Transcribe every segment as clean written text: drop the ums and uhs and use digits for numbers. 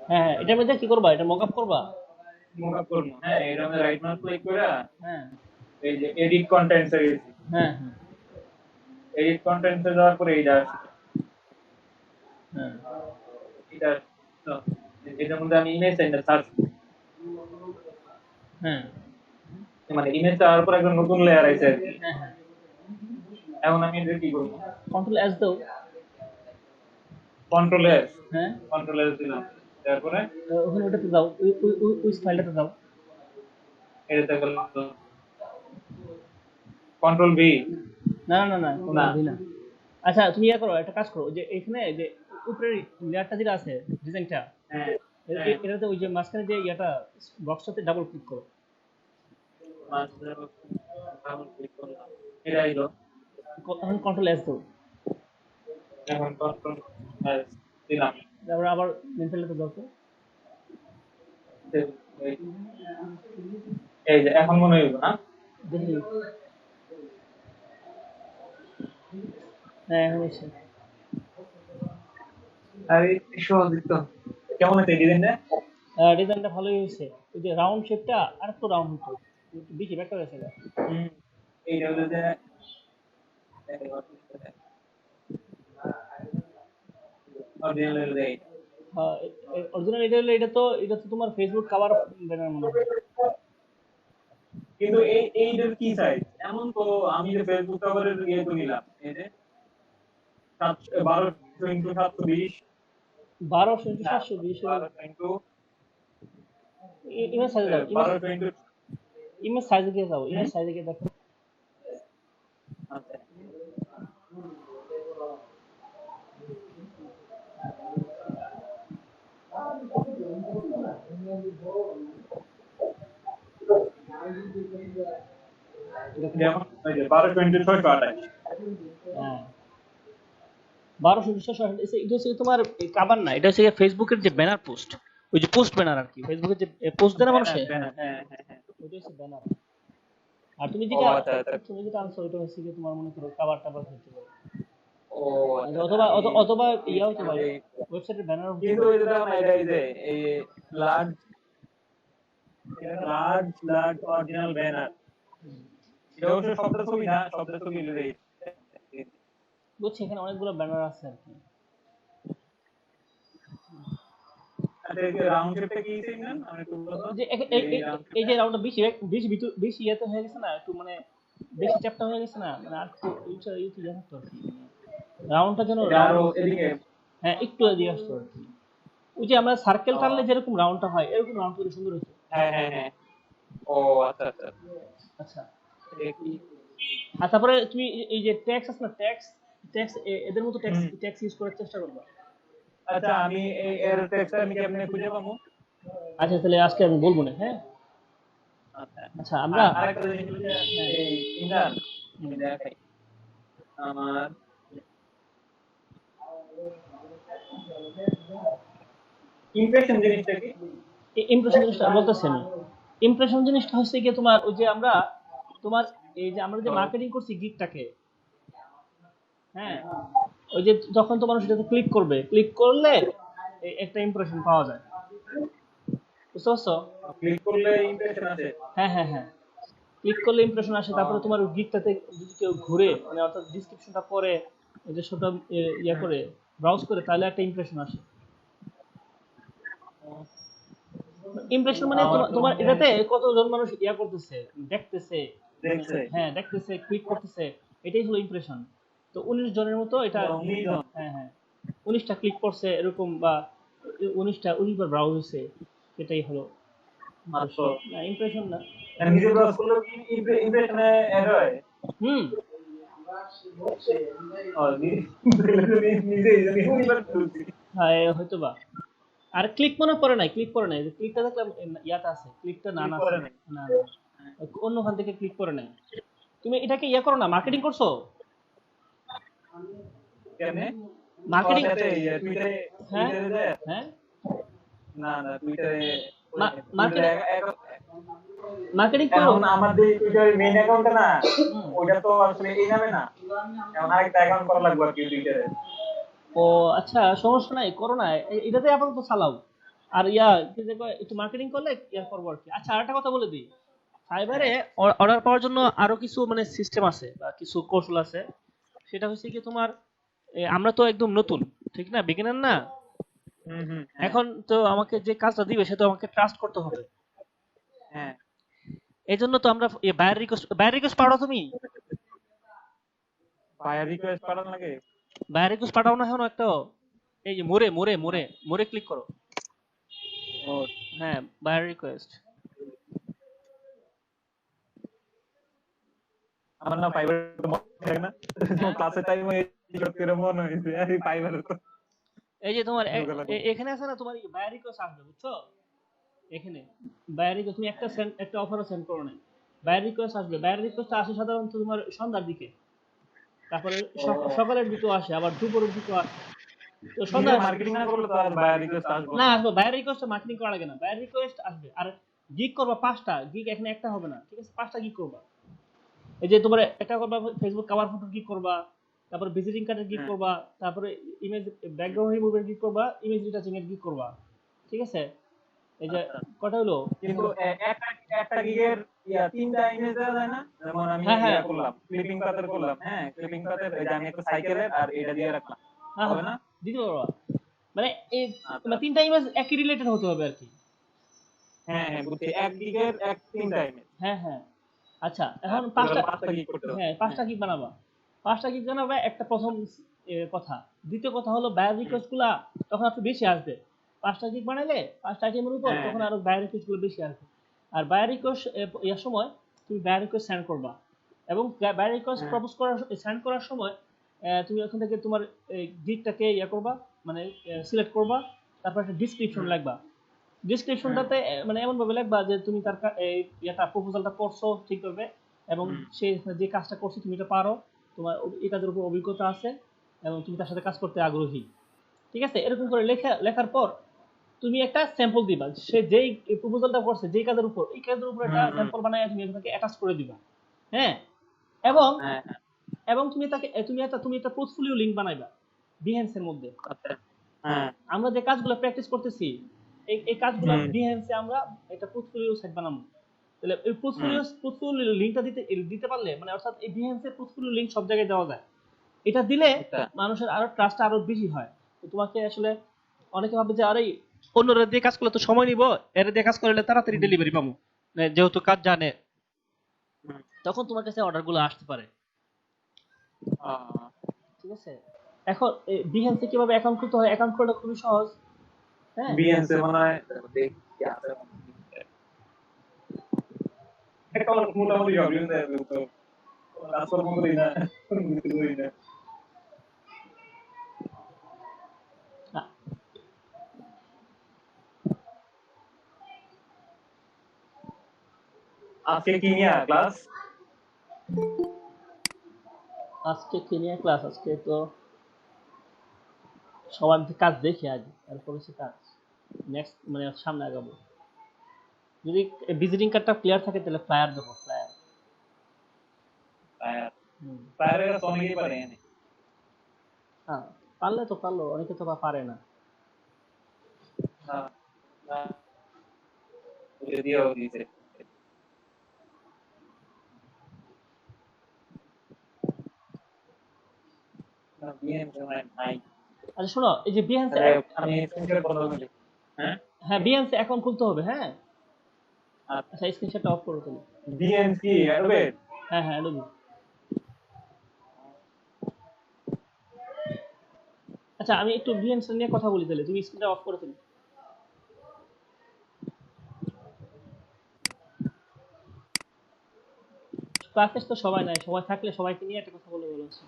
হ্যাঁ হ্যাঁ, এটার মধ্যে কি করবা, এটা মকআপ করবা? মোকআপ করবো। হ্যাঁ, এটা মধ্যে রাইট মাউস ক্লিক করে হ্যাঁ এই যে এডিট কন্টেন্টস এ গেছি। হ্যাঁ হ্যাঁ এডিট কন্টেন্টস এ যাওয়ার পরে এইটা আসছে। হ্যাঁ এটা তো এটার মধ্যে আমি ইমেজ এন্ড সার্চ, হ্যাঁ মানে ইমেজটা আর পর একটা নতুন লেয়ার আইছে আর কি। হ্যাঁ হ্যাঁ, এখন আমি এটা কি করব? কন্ট্রোল এস দাও। কন্ট্রোল এস, হ্যাঁ, কন্ট্রোল এস দিলাম। তারপরে ওখানে ওটাতে যাও, ওই ফাইলটাতে যাও। এটাতে গেল কন্ট্রোল ভি। না না না, না, কন্ট্রোল ভি না। আচ্ছা তুমি ইয়া করো, একটা কাজ করো, যে এখানে যে উপরে লেয়ারটা যেটা আছে, ডিজাইনটা, হ্যাঁ হ্যাঁ, এটাতে ওই যে মাঝখানে যে ইয়াটা বক্সটাতে ডাবল ক্লিক করো। মাস্টার ডাবল ক্লিক করলাম, এটা আইলো। এখন কন্ট্রোল এস দাও। এখন কন্ট্রোল এস দিলাম। তারপরে আবার মেন ফাইলটাতে যাও তো। এই যে এখন মনে হইব না? দেখি, হ্যাঁ এখন এসে। আরে সহজ তো। কেমন আছে ডিজাইনটা? ডিজাইনটা ভালোই হয়েছে। ওই যে রাউন্ড শেপটা আর একটু রাউন্ড হতো, একটু বেশি ব্যাক হয়েছে। হুম, এইটা হলো যে অরিজিনাল হলো যে এইটা। অরিজিনাল এটা হলো, এটা তো তোমার ফেসবুক কভার ব্যানার মনে হয়। কিন্তু এইটার কি সাইজ? এমন তো আমি যে ফেসবুক কভারের ইয়ে তো নিলাম, এই যে 1200 ইনটু 720, 1200 ইন্টু না 720, 1200 ইনটু ইমেজ সাইজে যাও, 1200 ইনটু ইমেজ সাইজে গিয়ে যাও, ইমেজ সাইজে গিয়ে দেখো। আচ্ছা, যেমন এই যে 1200 ইনটু 628। হ্যাঁ, 1200 ইন্টু 628, এটা হচ্ছে তোমার কাভার না, এটা হচ্ছে ফেসবুকের যে ব্যানার পোস্ট, ওই যে পোস্ট ব্যানার আর কি, ফেসবুকের যে পোস্ট দেয় না মানুষে, ব্যানার, হ্যাঁ হ্যাঁ হ্যাঁ। ওইটা হচ্ছে ব্যানার। আর তুমি ও যেটা আচ্ছা আচ্ছা। তুমি যেটা আনছো ওইটা হচ্ছে কি তোমার মনে করো কাভার টাভার হতে পারে। ও আচ্ছা, অথবা আমি অথবা ইয়া হতে পারে, ওয়েবসাইটের ব্যানার হতে কিন্তু পারে। এটা দেখো না, এটা এই যে এই লার্জ, লার্জ অরিজিনাল ব্যানার। এটা অবশ্য শব্দের ছবি না, শব্দের ছবি হলো এই। বুঝছি, এখানে অনেকগুলো ব্যানার আছে আর কি। আচ্ছা, এই যে রাউন্ড শেপটা কি সিগন্যাল আমি একটু বলতো। যে এই রাউন্ড এই শেপটা যে রাউন্ডটা বেশি বেশি বেশি ইয়েতে হয়ে গেছে না, একটু মানে বেশি চ্যাপ্টা হয়ে গেছে না, মানে আর একটু ইউটা ইউটা ইয়ে থাকতো আর কি, রাউন্ডটা যেন এটা আরো এদিকে। হ্যাঁ একটু এদিকে আসতো আর কি। ওই যে আমরা সার্কেল টানলে যেরকম রাউন্ডটা হয়, এরকম রাউন্ড করে সুন্দর হতো। হ্যাঁ হ্যাঁ হ্যাঁ। ও আচ্ছা আচ্ছা। আচ্ছা, দেখি। আর তারপরে তুমি এই যে ট্যাক্স আছে না, ট্যাক্স, ট্যাক্স এদের মতো ট্যাক্স ট্যাক্স ইউজ করার চেষ্টা করবা। আচ্ছা, আমি এই এর টেক্সটটা আমি কেমনে খুঁজে পাবো? আচ্ছা তাহলে আজকে আমি বলবো না, হ্যাঁ। আচ্ছা, আচ্ছা আমরা আরেকটা জিনিস হলো যে এই ইমরান, আমি দেখাই আমার ইমপ্রেশন জিনিসটা কি? ইমপ্রেশন জিনিসটা বলতেছি আমি। ইমপ্রেশন জিনিসটা হচ্ছে কি তোমার ওই যে আমরা তোমার এই যে আমরা যে মার্কেটিং করছি গিগটাকে, হ্যাঁ, ওই যে যখন তো মানুষ এটাতে ক্লিক করবে, ক্লিক করলে একটা ইমপ্রেশন পাওয়া যায়, বুঝতে পারছো? ক্লিক করলে ইমপ্রেশন আসে। হ্যাঁ হ্যাঁ হ্যাঁ, ক্লিক করলে ইমপ্রেশন আসে। তারপরে তোমার ওই গিগটাতে যদি কেউ ঘুরে, মানে অর্থাৎ ডিসক্রিপশনটা পড়ে, ওই যে ছোট ইয়া করে ব্রাউজ করে, তাহলে একটা ইমপ্রেশন আসে। ইমপ্রেশন মানে আমার তো তোমার মনে হয় এটাতে কতজন মানুষ ইয়া করতেছে, দেখতেছে, মানে দেখছে। হ্যাঁ দেখতেছে, ক্লিক করতেছে, এটাই হলো ইমপ্রেশন। তো 19 জনের মতো এটা, 19 জন হ্যাঁ হ্যাঁ, 19টা ক্লিক করছে এরকম, বা 19 বার ব্রাউজ হয়েছে, এটাই হলো মাত্র। ইমপ্রেশন। না ইমপ্রেশন না। নিজে ব্রাউজ করলে কি ইমপ্রেশনে এড হয়? হুম, ও, নিজে ইউনিভার্স ঢুকছি। হ্যাঁ হয়তো বা। আর ক্লিক মনে পড়ে নাই, ক্লিক করে নাই, ক্লিকটা দেখলাম ইয়াতে আছে, ক্লিকটা না ক্লিক না করে আছে, নাই না না, অন্যখান থেকে ক্লিক করে নাই। তুমি এটাকে ইয়া করো না, মার্কেটিং করছো, কেমনে? মার্কেটিং, সাথে টুইটারে, হ্যাঁ টুইটারে যায়। হ্যাঁ, না না, টুইটারে মার্কেটিং, মার্কেটিং করো। এখন আমাদের টুইটারের মেইন অ্যাকাউন্টে না, ওইটা তো আসলে এই নামে না, এখন আরেকটা অ্যাকাউন্ট করা লাগবে আর কি টুইটারে। ও আচ্ছা, সমস্যা নাই, করো না, এটাতে আপাতত চালাও। আর কি যে কয়, একটু মার্কেটিং করলে ইয়া করবো আর কি। আচ্ছা, আরেকটা কথা বলে দিই, ফাইবারে হ্যাঁ অর্ডার পাওয়ার জন্য আরো কিছু মানে সিস্টেম আছে বা কিছু কৌশল আছে। সেটা হচ্ছে কি তোমার, আমরা তো একদম নতুন, ঠিক না, বিগিনার না। হ্যাঁ এখন তো আমাকে যে কাজটা দিবে সে তো আমাকে ট্রাস্ট করতে হবে। হ্যাঁ। এই জন্য তো আমরা বায়ার রিকোয়েস্ট পাঠাও তুমি। ভাইয়া রিকোয়েস্ট পাঠান লাগে? বায়ার রিকোয়েস্ট পাঠাও না এখন একটা, এই যে মোরে মোরে মোরে মোরে ক্লিক করো। ও, হ্যাঁ, বায়ার রিকোয়েস্ট। আমার না ফাইবার মনে থাকে না, হ্যাঁ, ক্লাসের টাইমে এইসব করে মনে হয়েছে আরে ফাইবার তো এই যে তোমার ঢোকা লাগবে। এখানে আছে না, তোমার বায়ার রিকোয়েস্ট আসবে, বুঝছো? এখানে বায়ার রিকোয়েস্ট, তুমি একটা অফারও সেন্ড করো না, বায়ার রিকোয়েস্ট আসবে। বায়ার রিকোয়েস্ট আসে সাধারণত তোমার সন্ধ্যার দিকে, তারপরে ও, সকালের দিকেও আসে, আবার দুপুরের দিকেও আসে। তো সন্ধ্যা, নিজে মার্কেটিং না করলে তো আর বায়ার রিকোয়েস্ট আসবো না না। আসবে, বায়ার রিকোয়েস্ট মার্কেটিং করা লাগে না, বায়ার রিকোয়েস্ট আসবে। আর গিগ করবা 5টা গিগ, এখানে একটা হবে না, ঠিক আছে, 5টা গিগ করবা। এই যে তোমার একটা করবা ফেসবুক কভার ফটো গিগ করবা, তারপরে ভিজিটিং কার্ডের গিগ হ্যাঁ করবা, তারপরে ইমেজ ব্যাকগ্রাউন্ড রিমুভের গিগ করবা, ইমেজ রিটাচিং এর গিগ করবা, ঠিক আছে। এই যে আচ্ছা। কটা হলো কিন্তু এখানে? একটা একটা গিগের তিনটা ইমেজ দেওয়া যায় না? যেমন আমি হ্যাঁ হ্যাঁ করলাম ক্লিপিং পাতের করলাম, হ্যাঁ ক্লিপিং পাতের এই যে আমি একটা সাইকেলের আর এটা দিয়ে রাখলাম, হ্যাঁ হ্যাঁ, হবে না? দিতে পারবা। মানে এই আচ্ছা তোমার আচ্ছা। 3টা ইমেজ একই রিলেটেড হতে হবে আর কি। হ্যাঁ হ্যাঁ বুঝছি, এক গিগের তিনটা ইমেজ। হ্যাঁ হ্যাঁ। আচ্ছা, আর এখন টোটাল 5টা, পাঁচটা গিগ করতে হবে। হ্যাঁ হ্যাঁ 5টা গিগ বানাবা। 5টা গিগ বানাবা, একটা প্রথম কথা। দ্বিতীয় কথা হলো বায়ার হুম, রিকোয়েস্ট গুলা তখন একটু বেশি আসবে। 5টা গিগ বানাইলে 5টা আইটেমের উপর হ্যাঁ তখন হ্যাঁ আরো বায়ার রিকোয়েস্ট গুলো বেশি আসবে। আর বায়ার রিকোয়েস্ট ইয়ার সময় তুমি বায়ার রিকোয়েস্ট সেন্ড করবা, এবং বায়ার রিকোয়েস্ট হ্যাঁ প্রপোজ করার সেন্ড করার সময় তুমি ওখান থেকে তোমার গিগটাকে করবা, মানে সিলেক্ট করবা, তারপর একটা ডিসক্রিপশন হুম, লাগবা। হ্যাঁ ডিসক্রিপশনটাতে মানে এমন ভাবে লিখবা যে তুমি তার এই প্রপোজালটা করছো ঠিকভাবে, এবং হুম, সে যে কাজটা করছো তুমি এটা পারো, তোমার এই কাজের উপর অভিজ্ঞতা আছে, এবং তুমি তার সাথে কাজ করতে আগ্রহী, ঠিক আছে। এরকম করে লেখার পর তুমি একটা স্যাম্পল দিবা, সে যেই প্রপোজালটা করছে যেই কাজের উপর, এই কাজের উপর একটা হুম, হুম, স্যাম্পল বানায় তুমি এটাকে অ্যাটাচ করে দিবা। হ্যাঁ, এবং হ্যাঁ হ্যাঁ তুমি একটা পোর্টফোলিও লিংক বানাইবা বিহেন্স এর মধ্যে। আচ্ছা হ্যাঁ আমরা যে কাজগুলো প্র্যাকটিস করতেছি, এই কাজগুলো হুম বিহেন্সে আমরা একটা পোর্টফোলিও সাইট বানাবো। তাহলে এই হুম পোর্টফোলিও লিংকটা দিতে পারলে, মানে অর্থাৎ এই বিহেন্সের পোর্টফোলিও লিংক সব জায়গায় দেওয়া যায়। এটা দিলে আচ্ছা মানুষের আরো ট্রাস্ট আরো বেশি হয়। তো তোমাকে আসলে অনেকে ভাবে যে আরে অন্যরা দিয়ে কাজ করলে তো সময় নিব, এর দিয়ে কাজ করলে তাড়াতাড়ি হুম, ডেলিভারি পাবো, মানে যেহেতু কাজ জানে, হুম, তখন তোমার কাছে অর্ডারগুলো আসতে পারে, আহ, ঠিক আছে। এখন বিহেন্সে কিভাবে অ্যাকাউন্ট খুলতে হয়, অ্যাকাউন্ট খোলা খুবই সহজ। হ্যাঁ, বিএনসি মনে হয় দেখি আছে একটা মোটামুটি সব বিএনসি আছে তো কাজকর্ম করি না, কিছু করি না। আজকে কি নিয়ে ক্লাস? আজকে কি নিয়ে ক্লাস? আজকে তো সবার কাজ দেখি আগে, তারপর হচ্ছে কাজ নেক্সট, মানে সামনে আগাবো। যদি ভিজিটিং কার্ডটা ক্লিয়ার থাকে তাহলে ফ্লায়ার দেবো, ফ্লায়ার। বাইরের কাছে অনেকেই পারে এনে। হ্যাঁ, পারলে তো পারলো, অনেকে তো বা পারে না। হ্যাঁ হ্যাঁ, ওকে দিয়েও দিয়েছে। না বিএনসি মানে নাই। আচ্ছা শোনো, এই যে বিহেন্সে, তাহলে আমি স্ক্রিনশট বন্ধ করি। হ্যাঁ হ্যাঁ বিহেন্সে অ্যাকাউন্ট খুলতে হবে, হ্যাঁ। আর আচ্ছা, স্ক্রিনশটটা অফ করো তুমি। বিএনসি অ্যাডোবেট। হ্যাঁ হ্যাঁ, Adobe। আচ্ছা, আমি একটু বিহেন্স নিয়ে কথা বলি, তাহলে তুমি স্ক্রিনটা অফ করে তুমি। ক্লাসে তো সবাই নাই, সবাই থাকলে সবাইকে নিয়ে একটা কথা বলে বলো আছে।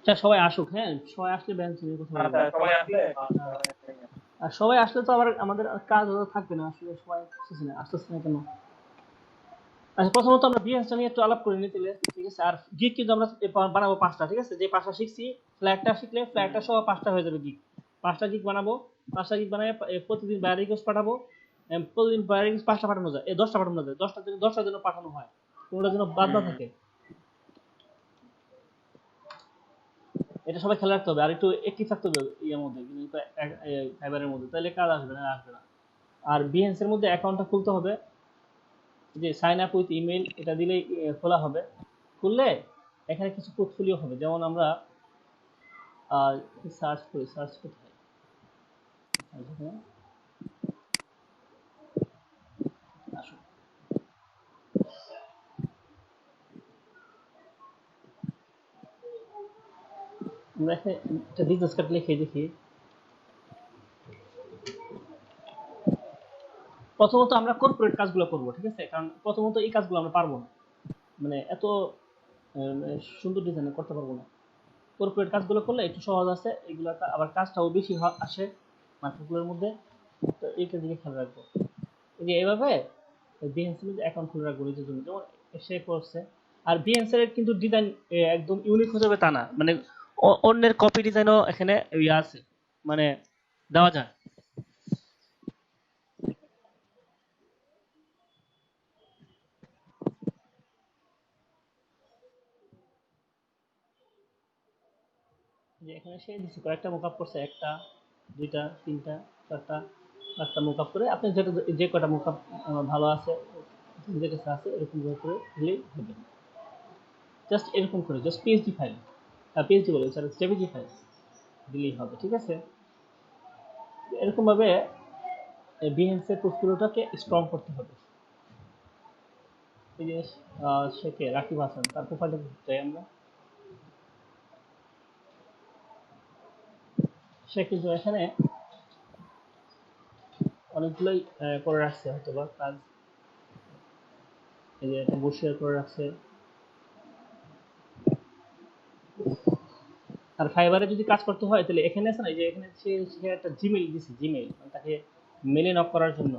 আচ্ছা, সবাই আসুক, হ্যাঁ, সবাই আসলে বিহেন্স নিয়ে কথা বলবো। আচ্ছা সবাই আসলে হ্যাঁ, আর সবাই আসলে তো আবার আমাদের কাজ অত থাকবে না, আসলে সবাই আসতেছে না কেন? আচ্ছা, প্রথমত আমরা বিহেন্সটা নিয়ে একটু আলাপ করে নিই তাহলে, ঠিক আছে। আর গিগ কিন্তু আমরা বানাবো 5টা, ঠিক আছে। যে 5টা শিখছি, ফ্ল্যাগটা শিখলে ফ্ল্যাগটা সহ 5টা হয়ে যাবে গিগ। 5টা গিগ বানাবো, 5টা গিগ বানায় প্রতিদিন বায়ার রিকোয়েস্ট পাঠাবো। প্রতিদিন বায়ার রিকোয়েস্ট 5টা পাঠানো যায়, 10টা পাঠানো যায়, 10টার জন্য পাঠানো হয়। কোনটা যেন বাদ না থাকে, এটা সবাই খেয়াল রাখতে হবে। আর একটু একটিভ থাকতে হবে ইয়ের মধ্যে, ফাইবারের মধ্যে, তাহলে কাজ আসবে না। আর বিহেন্স এর মধ্যে অ্যাকাউন্টটা খুলতে হবে, যে সাইন আপ উইথ ইমেল, এটা দিলেই খোলা হবে। খুললে এখানে কিছু পোর্টফোলিও হবে, যেমন আমরা সার্চ করতে হয়। আসুন, আমরা এখানে একটা বিজনেস কার্ড লিখে দেখি। প্রথমত আমরা কর্পোরেট কাজগুলো করব, ঠিক আছে, কারণ প্রথমত এই কাজগুলো আমরা পারবো না, মানে এত সুন্দর ডিজাইন করতে পারবো না। কর্পোরেট কাজগুলো করলে একটু সহজ আছে, এগুলো আবার কাজটাও বেশি আসে মার্কেটগুলোর মধ্যে। তো এইটার দিকে খেয়াল রাখবো। এই যে এইভাবে বিএনসি এর অ্যাকাউন্ট খুলে রাখবো নিজের জন্য, যেমন সে করছে। আর বিএনসি এর কিন্তু ডিজাইন একদম ইউনিক হয়ে যাবে তা না, মানে অন্যের কপি ডিজাইনও এখানে ইয়ে আছে, মানে দেওয়া যায়। যে এখানে সে দিচ্ছে কয়েকটা মোকআপ করছে, একটা, দুইটা, তিনটা, চারটা, পাঁচটা মোকআপ করে, আপনি যেটা যে কটা মোকআপ ভালো আছে, যে কাছে আছে, এরকম করে দিলেই হবে। জাস্ট এরকম করে, জাস্ট পিএইচডি ফাইল, পিএইচডি বলে স্যার, জেপিজি ফাইল দিলেই হবে, ঠিক আছে। এরকম ভাবে বিহেন্স এর পোর্টফোলিওটাকে স্ট্রং করতে হবে। এই যে সে কে, রাকিব হাসান, তার প্রোফাইলটা চাই আমরা। সে কিন্তু এখানে অনেকগুলোই করে রাখছে হয়তো বা কাজ। এই যে একটা বসিয়ার করে রাখছে। আর ফাইবারে যদি কাজ করতে হয় তাহলে এখানে আছে না, যে এখানে সে একটা জিমেইল দিছে, জিমেইল মানে তাকে মেলে নক করার জন্য,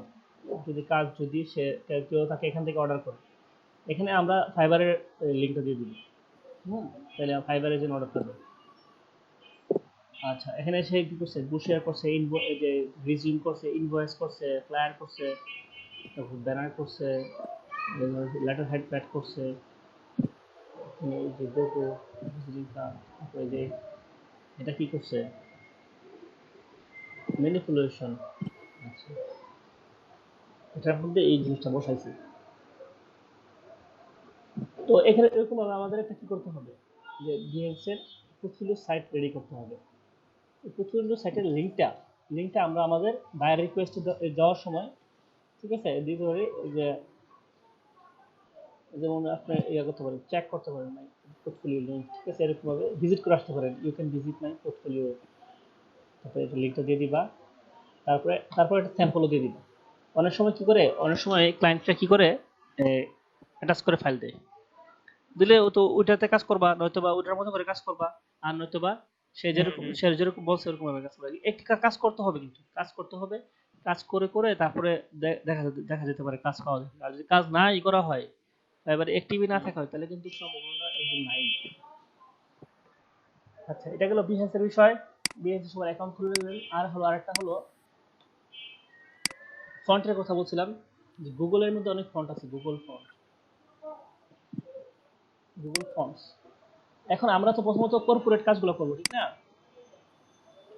যদি কাজ যদি সে কেউ তাকে এখান থেকে অর্ডার করে, এখানে আমরা ফাইবারের লিঙ্কটা দিয়ে দিই। তাহলে ফাইবারের জন্য অর্ডার করবে। আচ্ছা, এখানে সে কি করছে, বুশিয়ার করছে, যে রিজিউম করছে, ইনভয়েস করছে, ক্লায়েন্ট করছে, তারপর ব্যানার করছে, লেটার হেড প্যাড করছে, এই যে গোটো ভিজিটিং কার্ড, তারপরে যে এটা কি করছে, ম্যানিপুলেশন। আচ্ছা, এটার মধ্যে এই জিনিসটা বসাইছি। তো এখানে এরকম ভাবে আমাদের একটা কি করতে হবে, যে বিএনস এর পোর্টফোলিও সাইট রেডি করতে হবে। এই পোর্টফোলিও সাইটের লিঙ্কটা আমরা আমাদের বায়ার রিকোয়েস্ট দেওয়ার সময়, ঠিক আছে, দিতে পারি। যে যেমন আপনি ইয়ে করতে পারেন, চেক করতে পারেন মাই পোর্টফোলিও লিঙ্ক, ঠিক আছে, এরকম ভাবে ভিজিট করে আসতে পারেন, you can visit my portfolio, তারপরে এটা লিঙ্কটা দিয়ে দিবা। তারপরে একটা স্যাম্পলও দিয়ে দিবা। অনেক সময় ক্লায়েন্টরা কি করে, অ্যাটাচ করে ফাইল দেয়, দিলে ও তো ওইটাতে কাজ করবা, নয়তো বা ওইটার মতো করে কাজ করবা, আর নয়তো বা সে যেরকম বলছে ওরকম ভাবে কাজ করবা। একটি কাজ করতে হবে, কিন্তু কাজ করতে হবে, কাজ করে করে তারপরে দেখা যেতে পারে কাজ পাওয়া যায়। আর যদি কাজ নাই করা হয়, এবারে অ্যাক্টিভই না থাকা হয়, তাহলে কিন্তু সম্ভাবনা একদম নাই। আচ্ছা, এটা গেল বিজনেস এর বিষয়। বিজনেস এর সময় অ্যাকাউন্ট খুলে নেবেন। আর হলো আরেকটা হলো ফন্টের কথা বলছিলাম, যে গুগলের মধ্যে অনেক ফন্ট আছে, গুগল ফন্টস। এখন আমরা তো প্রথমত কর্পোরেট কাজগুলো করবো, ঠিক না?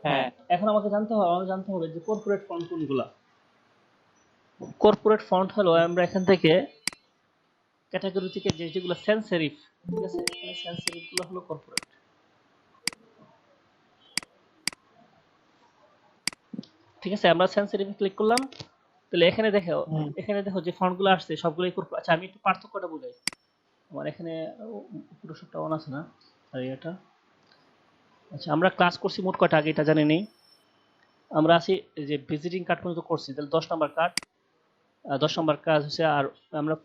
হ্যাঁ, এখন আমাকে জানতে হবে যে কর্পোরেট ফন্ট কোনগুলা। কর্পোরেট ফন্ট হলো, আমরা এখান থেকে ক্যাটাগরি থেকে যেগুলো সেন্স সেরিফ, ঠিক আছে, এখানে সেন্স সেরিফ গুলো হলো কর্পোরেট। ঠিক আছে, আমরা সেন্স সেরিফে ক্লিক করলাম। তাহলে এখানে দেখো যে ফন্টগুলো আসছে সবগুলোই কর্পোরেট। আচ্ছা, আমি একটু পার্থক্যটা বুঝাই। আমার এখানে ফটোশপটা অন আছে না, আর এটা। আচ্ছা, আমরা ক্লাস করছি মোট কয়টা আগে এটা জানি নেই। আমরা আছি যে ভিজিটিং কার্ড পর্যন্ত করছি, তাহলে 10 নম্বর কার্ড, 10 নম্বর কাজ হচ্ছে। আর আমরা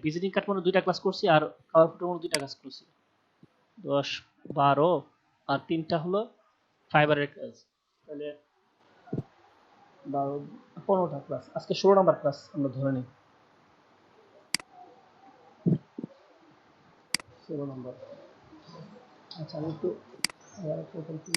ভিজিটিং কার্ড পর্যন্ত 2টা ক্লাস করছি, আর কাভার ফটো পর্যন্ত 2টা কাজ করছি। 10, 12, আর 3টা হলো ফাইবারের কাজ। তাহলে 12, 15টা ক্লাস। আজকে 16 নম্বর ক্লাস আমরা ধরে নিই, 16 নম্বর। আচ্ছা, আমি একটু টোটাল কি,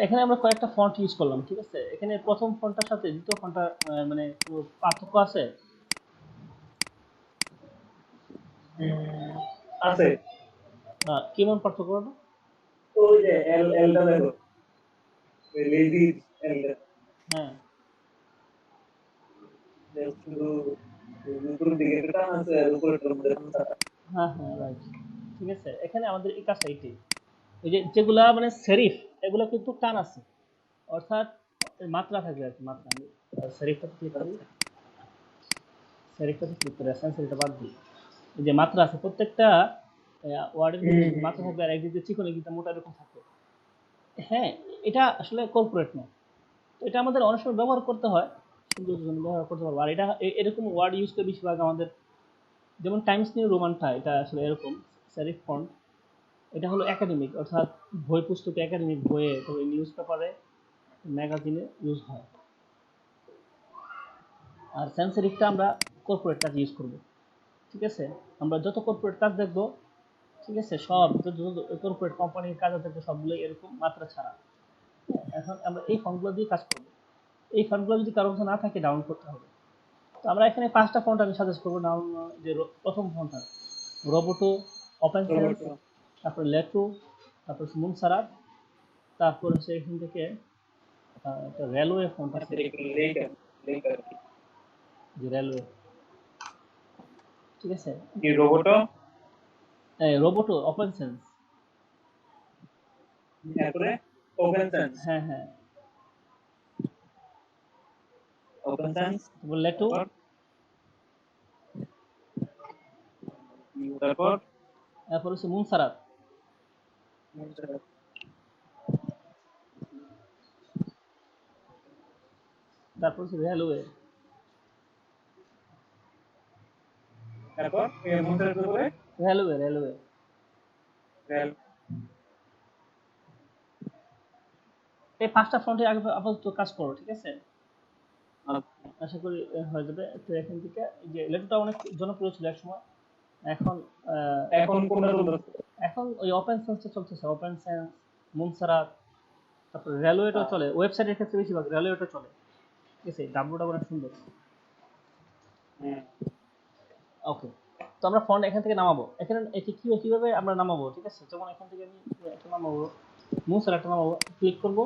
এখানে আমরা কয়েকটা ফন্ট ইউজ করলাম, ঠিক আছে। এখানে প্রথম ফন্টটার সাথে দ্বিতীয় ফন্টটা মানে কোনো পার্থক্য আছে? আছে। কেমন পার্থক্য ওটা? ওই যে এল এলটা দেখো, লেজি এলটা হ্যাঁ শুধু উপর দিকে একটা আছে আর উপরের মধ্যে হ্যাঁ হ্যাঁ, রাইট। ঠিক আছে, এখানে আমাদের এই কাজটা এইটাই। এই যে যেগুলা মানে সেরিফ, এগুলো কিন্তু টান আছে, অর্থাৎ মাত্রা থাকবে আর কি, মাত্রা। আমি সেরিফটাতে ক্লিক করি, সেরিফটাতে ক্লিক করে সেন্সরিটা বাদ দিই। এই যে মাত্রা আছে প্রত্যেকটা ওয়ার্ডের কিন্তু মাত্রা থাকবে, আর একদিকে চিকন একদিকে মোটা এরকম থাকবে। হ্যাঁ, এটা আসলে কর্পোরেট না, তো এটা আমাদের অনেক সময় ব্যবহার করতে হয়, সৌন্দর্যের জন্য ব্যবহার করতে পারবো। আর এটা এরকম ওয়ার্ড ইউজ করে বেশিরভাগ আমাদের, যেমন টাইমস নিউ রোমানটা, এটা আসলে এরকম সেরিফ ফন্ট। এটা হলো একাডেমিক, অর্থাৎ বই পুস্তকে, একাডেমিক বইয়ে, তবে নিউজ পেপারে, ম্যাগাজিনে ইউজ হয়। আর সেন্সরিফটা আমরা কর্পোরেট কাজ ইউজ করব, ঠিক আছে। আমরা যত কর্পোরেট কাজ দেখবো, ঠিক আছে, সব যত কর্পোরেট কোম্পানির কাজ দেখবো সবগুলো এরকম মাত্রা ছাড়া। এখন আমরা এই ফন্টগুলো দিয়ে কাজ করব। এই ফন্টগুলো যদি কারো কাছে না থাকে, ডাউনলোড করতে হবে। তো আমরা এখানে 5টা ফন্ট আমি সাজেস্ট করবো। যে প্রথম ফন্টটা রোবোটো, ওপেন সেন্স, তারপর লেট্রো, তারপর মুনসারাত, তারপর হচ্ছে এখান থেকে একটা রেলওয়ে ফন্ট আছে, যে রেলওয়ে, ঠিক আছে। কি রোবটও রোবোটো, ওপেন সেন্স, তারপরে ওপেন সেন্স, হ্যাঁ হ্যাঁ, ওপেন সেন্স, তারপর লেট্রো, তারপর তারপর হচ্ছে মুনসারাত, তারপর হচ্ছে রেলওয়ে, তারপর মুনসারাতের উপরে রেলওয়ে, রেলওয়ে। রেল। এই 5টা ফন্টে আগে আপাতত কাজ করো, ঠিক আছে। আশা করি হয়ে যাবে। তো এখান থেকে যে লেটুটা অনেক জনপ্রিয় ছিল এক সময়, এখন এখন কোনটা চলতেছে? এখন ওই ওপেন সেন্সটা চলতেছে, ওপেন সেন্স, মুনসারাত, তারপর রেলওয়েটা চলে, ওয়েবসাইটের ক্ষেত্রে বেশিরভাগ রেলওয়েটা চলে, ঠিক আছে। ডাব্লুটা অনেক সুন্দর। ওকে, তো আমরা ফন্ট এখান থেকে নামাবো। এখানে এটি কিভাবে আমরা নামাবো, ঠিক আছে। যেমন এখান থেকে আমি একটা নামাবো, মুনসারাতটা নামাবো, ক্লিক করব।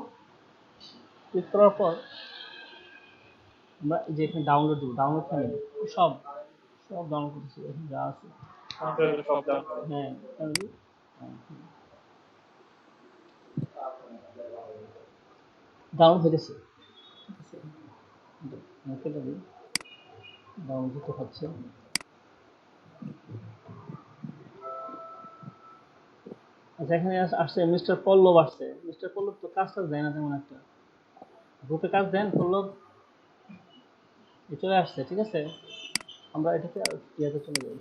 ক্লিক করার পর আমরা যে এখানে ডাউনলোড দেবো, ডাউনলোড করে নেব, সব সব ডাউনলোড করতেছি এখানে যা আছে। সব দাম হ্যাঁ, ডাউনলোড হয়ে গেছে, ঠিক আছে। কেটে দিই, ডাউনলোড দিতে হচ্ছে। আচ্ছা, এখানে আসছে মিস্টার পল্লব আসছে। মিস্টার পল্লব তো কাজটা দেয় না তেমন একটা, গ্রুপে কাজ দেন পল্লব, চলে আসছে, ঠিক আছে। আমরা এটাকে ইয়াতে চলে যাই।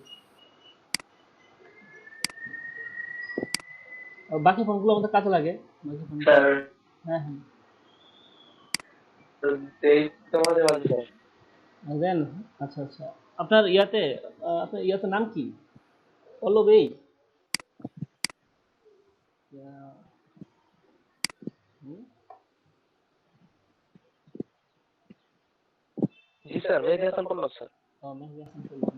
আর বাকি ফোনগুলো আমাদের কাজে লাগে, বাকি ফোন। হ্যাঁ হ্যাঁ, দেন। আচ্ছা আচ্ছা, আপনার ইয়াতে আপনার ইয়াতে নাম কি? পল্লব এই? হুম, जी सर, मेहदी हसन पल्लव सर। মেহেদী হাসান পল্লব।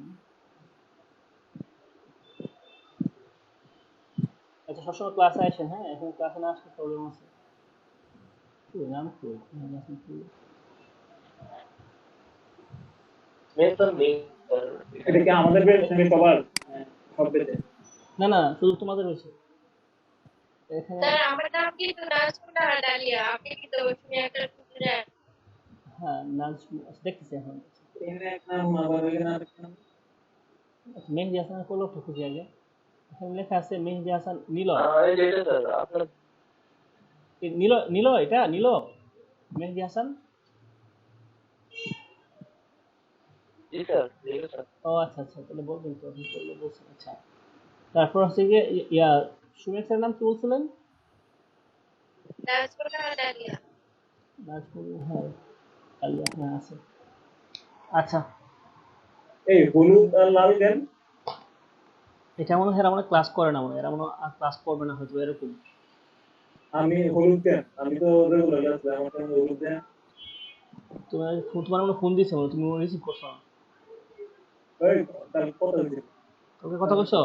আচ্ছা, সবসময় ক্লাসে আসেন, হ্যাঁ। এখন ক্লাসে না আসলে প্রবলেম আছে। কি নাম কি মেহেদী হাসান পল্লব? मैं सर नहीं सर। এটা কি আমাদের বেশ নাকি সবার? সব বেঁচে না না, শুধু তোমাদের হয়েছে এখানে। স্যার আমার নাম কিন্তু নাজমুনা ডালিয়া, আপনি কি তো শুনে একটা শুনতে যান? হ্যাঁ, নাম দেখতেছি এখন। এখানে এক নাম, আবার ওইখানে আরেক নাম। আচ্ছা, মেহেদী হাসানের পল্লবটা খুঁজি আগে। এখানে লেখা আছে মেহেদী হাসান নিলয়। ये जेठे सर आपने। নিলয়, নিলয়, এটা নিলয় মেহেদী হাসান। जी सर, जेठे सर। ও আচ্ছা আচ্ছা, তাহলে বলবেন তো, আপনি পল্লব বলছেন। আচ্ছা, তারপর হচ্ছে গিয়ে ইয়া সুমেশের নাম কি বলছিলেন? নাজমুনা ডালিয়া। নাজমুল, হ্যাঁ, আলিয়া, হ্যাঁ আছে। আচ্ছা, এই হলুদ আর লাল দেন। এটা মনে হয় এরা মনে ক্লাস করে না, মনে হয় এরা মনে হয় আর ক্লাস করবে না হয়তো, এরকম। আমি হলুদ কেন? আমি তো রেগুলার ক্লাস করি, আমার সঙ্গে হলুদ দেন। তোমার মনে ফোন দিছে তুমি রিসিভ করছো না। ওই তাহলে কত হয়েছে? তোকে কথা কইছো?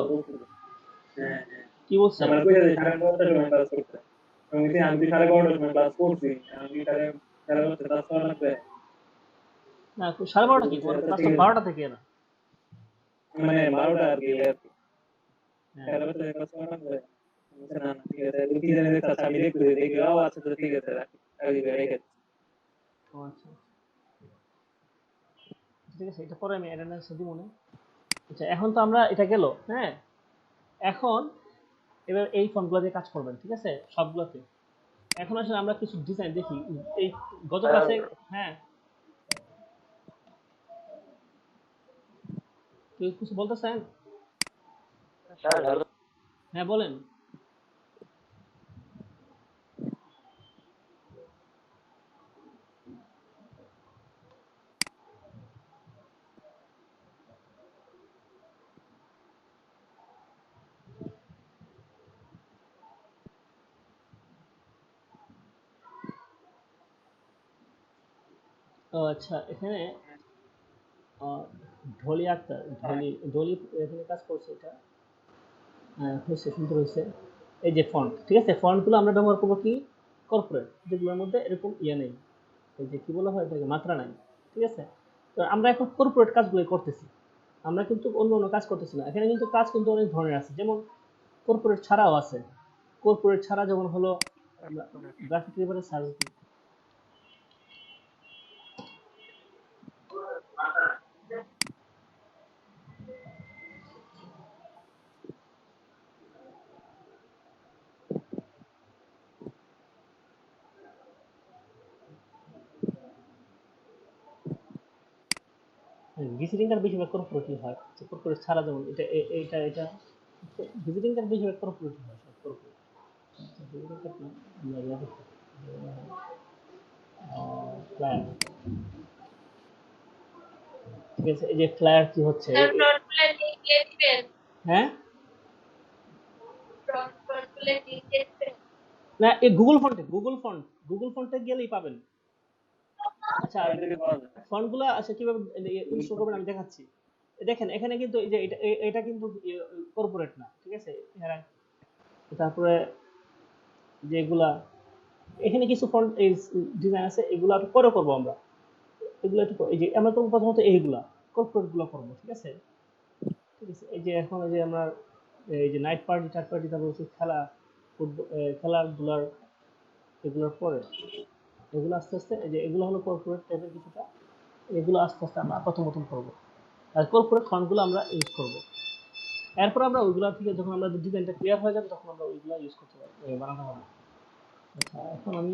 হ্যাঁ হ্যাঁ, কি বলছে? আমার কইছে যে 11:30টার সময় ক্লাস করতে। আমি বলছি আমি তো 11:30টার সময় ক্লাস করছি, আমি 11:30 ক্লাস করা লাগবে। না 12:30 কি, তোমার ক্লাস তো 12টা থেকে না। মানে 12টা আর কি, হ্যাঁ 11:30 ক্লাস করা লাগবে। না না ঠিক আছে, কি জানি দেখতে আমি দেখতেছি, দেখি ও আচ্ছা তো ঠিক আছে, রাখি রেখে। ও আচ্ছা ঠিক আছে, এটা পরে আমি অ্যাটেন্ডেন্স দিব মনে। আচ্ছা এখন তো আমরা এটা গেল, হ্যাঁ এখন এবার এই ফর্মগুলো দিয়ে কাজ করবেন, ঠিক আছে সবগুলোতে। এখন আসলে আমরা কিছু ডিজাইন দেখি এই গত ক্লাসে। হ্যাঁ কেউ কিছু বলতেছেন? Sir hello. হ্যাঁ বলেন। ও আচ্ছা এখানে ঢলি আক্তার, ঢলি এখানে কাজ করছে, এটা হয়েছে সুন্দর হয়েছে। এই যে ফন্ট, ঠিক আছে ফন্টগুলো আমরা ব্যবহার করবো কি কর্পোরেট, যেগুলোর মধ্যে এরকম ইয়ে নেই, এই যে কি বলা হয় এটাকে মাত্রা নাই, ঠিক আছে। তো আমরা এখন কর্পোরেট কাজগুলো করতেছি, আমরা কিন্তু অন্য অন্য কাজ করতেছি না। এখানে কিন্তু কাজ কিন্তু অনেক ধরনের আছে, যেমন কর্পোরেট ছাড়াও আছে। কর্পোরেট ছাড়া যেমন হলো আমরা গ্রাফিক রিভারে সার্চ দিই। ভিজিটিং কার্ড বেশিরভাগ কর্পোরেটই হয়, কর্পোরেট ছাড়া যেমন এটা এটা এটা ভিজিটিং কার্ড বেশিরভাগ কর্পোরেটই হয়, সব কর্পোরেট। ভিজিটিং কার্ড না, আমরা ইয়া দেখি, ফ্লায়ার, ঠিক আছে। এই যে ফ্লায়ার কি হচ্ছে স্যার ফ্রন্টগুলো লিংক দিয়ে দিবেন। হ্যাঁ ফ্রন্টগুলো লিংক দিয়ে দিবেন। না এই গুগল ফন্টে গেলেই পাবেন। আচ্ছা আর ফন্টগুলো আচ্ছা কিভাবে ইনস্টল করবেন আমি দেখাচ্ছি। দেখেন এখানে কিন্তু এই যে এটা কিন্তু কর্পোরেট না, ঠিক আছে। তারপরে যেগুলা এখানে কিছু ফন্ট এই ডিজাইন আছে, এগুলো একটু পরে করবো আমরা। এগুলো একটু এই যে আমরা করবো প্রথমত এইগুলা কর্পোরেট গুলো করবো, ঠিক আছে। ঠিক আছে এই যে এখন এই যে আমরা এই যে নাইট পার্টি টাইট পার্টি, তারপর হচ্ছে খেলা, ফুটবল খেলাধুলার, এগুলোর পরে এগুলো আস্তে আস্তে এই যে এগুলো হলো কর্পোরেট টাইপের কিছুটা, এগুলো আস্তে আস্তে আমরা প্রথম প্রথম করবো। আর কর্পোরেট ফন্টগুলো আমরা ইউজ করবো। এরপর আমরা ওইগুলা থেকে যখন আমরা ডিজাইনটা ক্লিয়ার হয়ে যাবে তখন আমরা ওইগুলা ইউজ করতে পারবো, বানাতে পারবো। আচ্ছা এখন আমি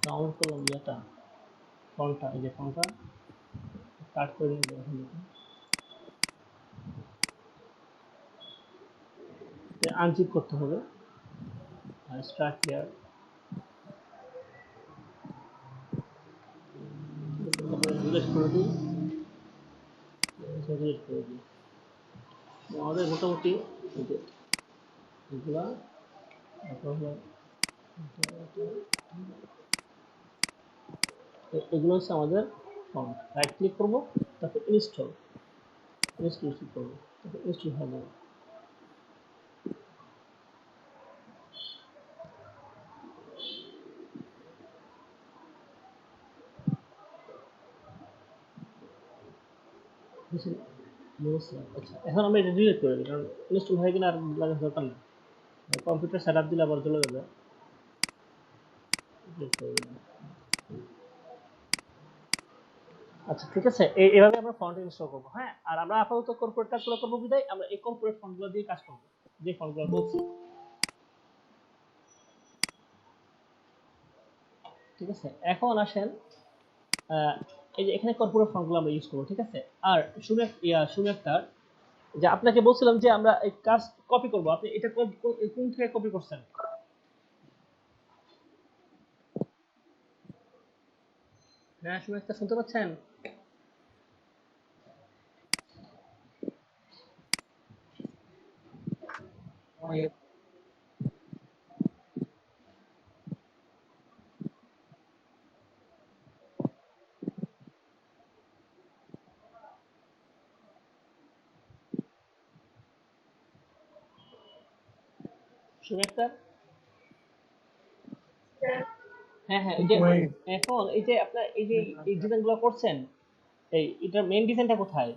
ডাউনলোড করলাম ইয়েটা, ফন্টটা, এই যে ফন্টটা কাট করে নিয়ে যাবো এখান থেকে। আনজিপ করতে হবে আর স্টার্ট হেয়ার, তারপরে ডিলিট করে দিই, ডিলিট করে দিই। আমাদের মোটামুটি এই যে এগুলা, তারপর হলো এগুলো হচ্ছে আমাদের ফন্ট। রাইট ক্লিক করবো, তারপর ইনস্টল করবো, তারপর ইনস্টল হয়ে যাবে। আচ্ছা এখন আমরা এটা ডিলিট করে দিই, কারণ ইনস্টল হয়ে গেলে আর লাগার দরকার নেই। কম্পিউটার সেট আপ দিলে আবার চলে যাবে। delete করে দিলাম। আচ্ছা ঠিক আছে, এইভাবে আমরা ফন্ট ইনস্টল করবো। হ্যাঁ আর আমরা আপাতত কর্পোরেট কাজগুলো করবো বিদায় আমরা এই কর্পোরেট ফন্টগুলো দিয়ে কাজ করবো, যে ফন্টগুলো বলছি, ঠিক আছে। এখন আসেন এই যে এখানে কর্পোরেট ফন্টগুলো আমরা ইউজ করবো, ঠিক আছে। আর সুমেক্তার, যে আপনাকে বলছিলাম যে আমরা এই কাজ কপি করবো, আপনি এটা কোন থেকে কপি করছেন? হ্যাঁ সুমেক্তা শুনতে পাচ্ছেন? শুনে একটা হ্যাঁ হ্যাঁ, এই যে এখন এই যে আপনার এই যে এই ডিজাইনগুলো করছেন, এটার মেইন ডিজাইনটা কোথায়?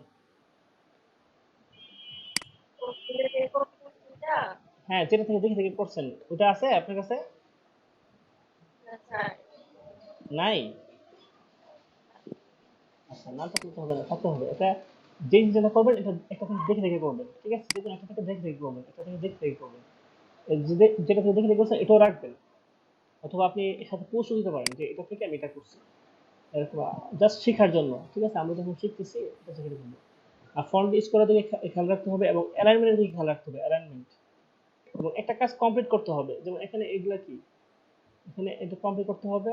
হ্যাঁ, যেটা থেকে দেখে দেখে করছেন ওটা আছে আপনার কাছে? নাই? আচ্ছা, না থাকলে তো হবে না, থাকতে হবে। এটা যে ডিজাইনটা করবেন এটা একটা থেকে দেখে দেখে করবেন, ঠিক আছে? যেকোনো একটা থেকে দেখে দেখে করবেন, একটা থেকে দেখে দেখে করবেন। যেটা থেকে দেখে দেখে করছেন এটাও রাখবেন, অথবা আপনি এর সাথে পোস্টও দিতে পারেন যে এটা থেকে আমি এটা করছি, এরকম জাস্ট শেখার জন্য, ঠিক আছে? আমরা যখন শিখতেছি এটা থেকে দেখে। আর ফন্ট ইউজ করার দিকে খেয়াল রাখতে হবে এবং অ্যালাইনমেন্টের দিকে খেয়াল রাখতে হবে, অ্যালাইনমেন্ট। এবং একটা কাজ কমপ্লিট করতে হবে, যেমন এখানে এগুলা কি, এখানে এটা কমপ্লিট করতে হবে,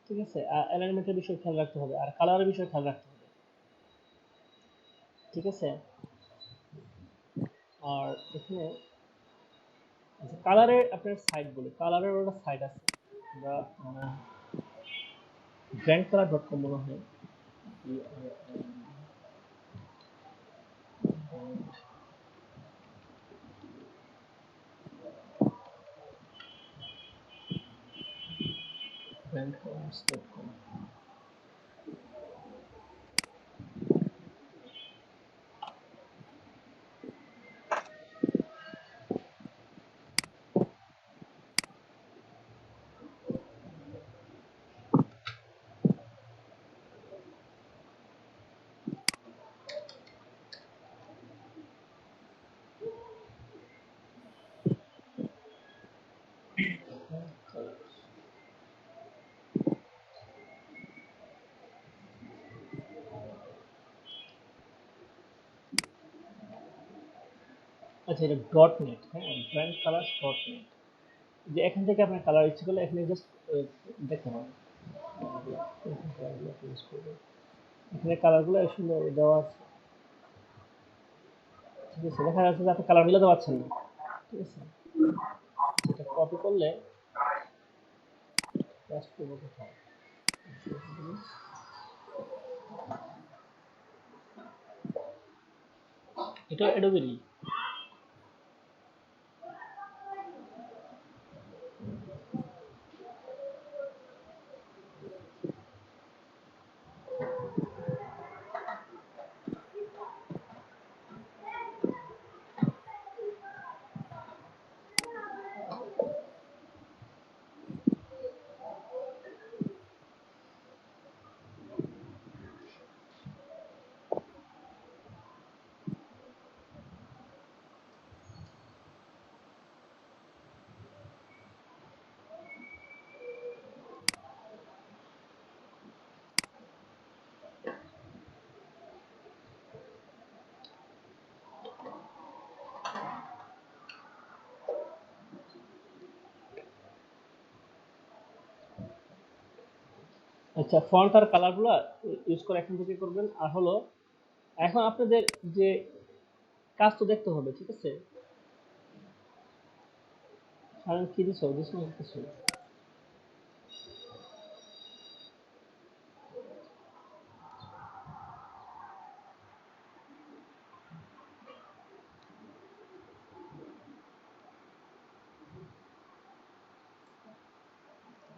ঠিক আছে? আর অ্যালাইনমেন্টের বিষয়ে খেয়াল রাখতে হবে, আর কালারের বিষয়ে খেয়াল রাখতে হবে, ঠিক আছে? আর এখানে কালারের আপনার সাইট বলি, কালারের একটা সাইট আছে, আমরা grandcolor.com মনে হয়, grandcolors.com। আচ্ছা, এটা ডট নেট, হ্যাঁ, ব্র্যান্ড কালার্স ডট নেট। যে এখান থেকে আপনার কালার ইচ্ছে করলে এখানে জাস্ট দেখতে পাবেন, এখানে কালারগুলো সুন্দর দেওয়া আছে, ঠিক আছে? দেখা যাচ্ছে যে আপনি কালার মিলাতে পারছেন না, ঠিক আছে? এটা কপি করলে পেস্ট করবো কোথায়? এটা অ্যাডোবেরই। আচ্ছা, ফন্ট আর কালারগুলো ইউজ করে এখান থেকে করবেন। আর হলো এখন আপনাদের যে কাজ তো দেখতে হবে, ঠিক আছে? কারণ কি দিছো দিছো না কিছু?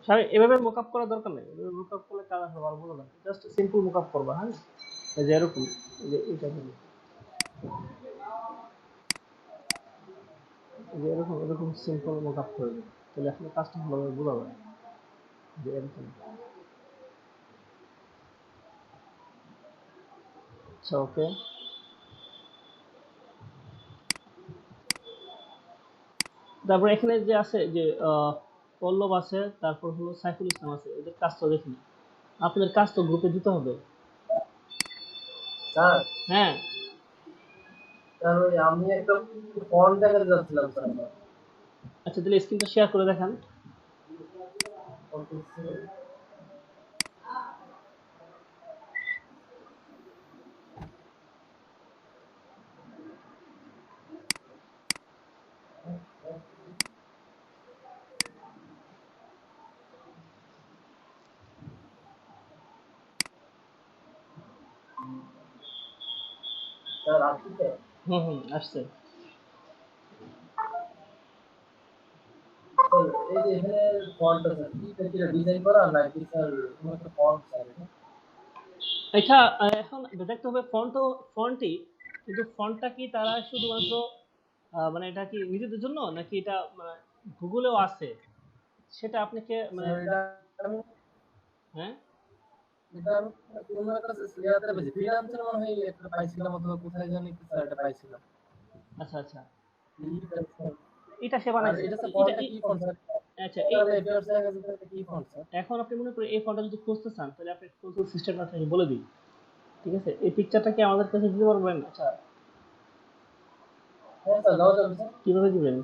স্যার, এভাবে মোকআপ করার দরকার নেই, এভাবে মোকআপ করলে কাজ আসলে ভালো বোঝা যাবে। জাস্ট সিম্পল মোকআপ করবা, হ্যাঁ? এই যে এরকম, এই যে এটা দিলে, এই যে এরকম এরকম সিম্পল মোকআপ করে দিন, তাহলে আসলে কাজটা ভালোভাবে বোঝা যাবে, যে এরকম। আচ্ছা, ওকে। তারপর এখানে যে আছে যে পল্লব আছে, তারপর হলো সাইফুল ইসলাম আছে, এদের কাজটা দেখুন। আপনাদের কাজ তো গ্রুপে দিতে হবে। স্যার, হ্যাঁ, স্যার ওই আমি একটা ফন্ট দেখাতে যাচ্ছিলাম স্যার। আচ্ছা, তাহলে স্ক্রিনটা শেয়ার করে দেখান। স্যার আসছে? হুম হুম, আসছে। এই যে এখানে ফন্ট আছে এটা কি ডিজাইন করা নাকি স্যার কোনো একটা ফন্ট স্যার এটা এখন দেখতে হবে ফন্টই, কিন্তু ফন্টটা কি তারা শুধুমাত্র মানে এটা কি নিজেদের জন্য নাকি এটা মানে গুগলেও আছে, সেটা আপনাকে মানে স্যার এটা আমি হ্যাঁ এটা আমি কোনো একটা ইয়াতে পেয়েছি ফ্রিল্যান্সার মনে হয় একটা পাইছিলাম অথবা কোথায় জানি কি স্যার এটা পাইছিলাম আচ্ছা আচ্ছা আর এটা সে বানাইছে এটা স্যার এটা ফন্টটা কি ফন্ট স্যার আচ্ছা তাহলে এটা স্যার কি ফন্ট স্যার এখন আপনি মনে করেন এই ফন্টটা যদি খুঁজতে চান তাহলে আপনি কন্ট্রোল সিস্টেম আপনাকে বলে দিই, ঠিক আছে? এই পিকচারটা কি আমাদের কাছে দিতে পারবেন? আচ্ছা হ্যাঁ স্যার দাও যাবে স্যার কিভাবে দিবেন?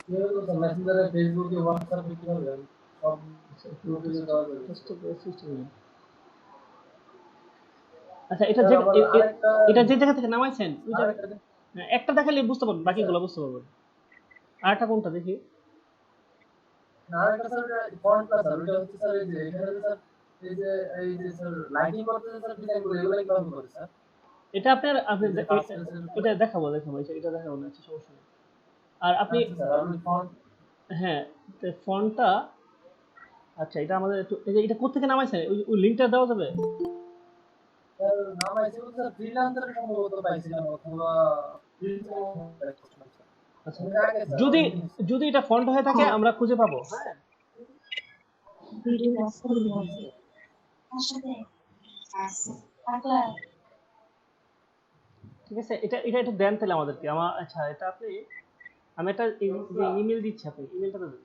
কিভাবে তো স্যার মেসেঞ্জারে ফেসবুকে হোয়াটসঅ্যাপে কিভাবে সব গ্রুপে দেওয়া যাবে আচ্ছা এটা স্যার আমার আরেকটা এটা যে জায়গা থেকে নামাইছেন ওই জায়গা আরেকটা একটা দেখালে বুঝতে পারবেন, বাকিগুলো বুঝতে পারবেন। আরেকটা কোনটা দেখি? আরেকটা স্যার ফন্ট না স্যার ওটা হচ্ছে স্যার এই যে এখানে স্যার এই যে স্যার লাইটিং করতে স্যার ডিজাইন করে এগুলো কিভাবে করে স্যার এটা আপনার আপনি এটা দেখাবো এটা দেখাবো না, আচ্ছা সমস্যা নেই। আর আপনি স্যার আপনি ফন্ট হ্যাঁ ফন্টটা আচ্ছা এটা আমাদের একটু এই যে এটা কোত্থেকে নামাইছেন ওই লিংকটা দেওয়া যাবে? স্যার নাম আছে স্যার ফ্রিল্যান্সার সম্ভবত পাইছিলাম অথবা আচ্ছা যদি যদি এটা ফন্ট হয়ে থাকে আমরা খুঁজে পাবো। হ্যাঁ ঠিক আছে, এটা এটা একটু দেন তাহলে আমাদেরকে। আমার আচ্ছা এটা আপনি আমি একটা ইমেল দিচ্ছি, আপনি ইমেলটা দেবেন।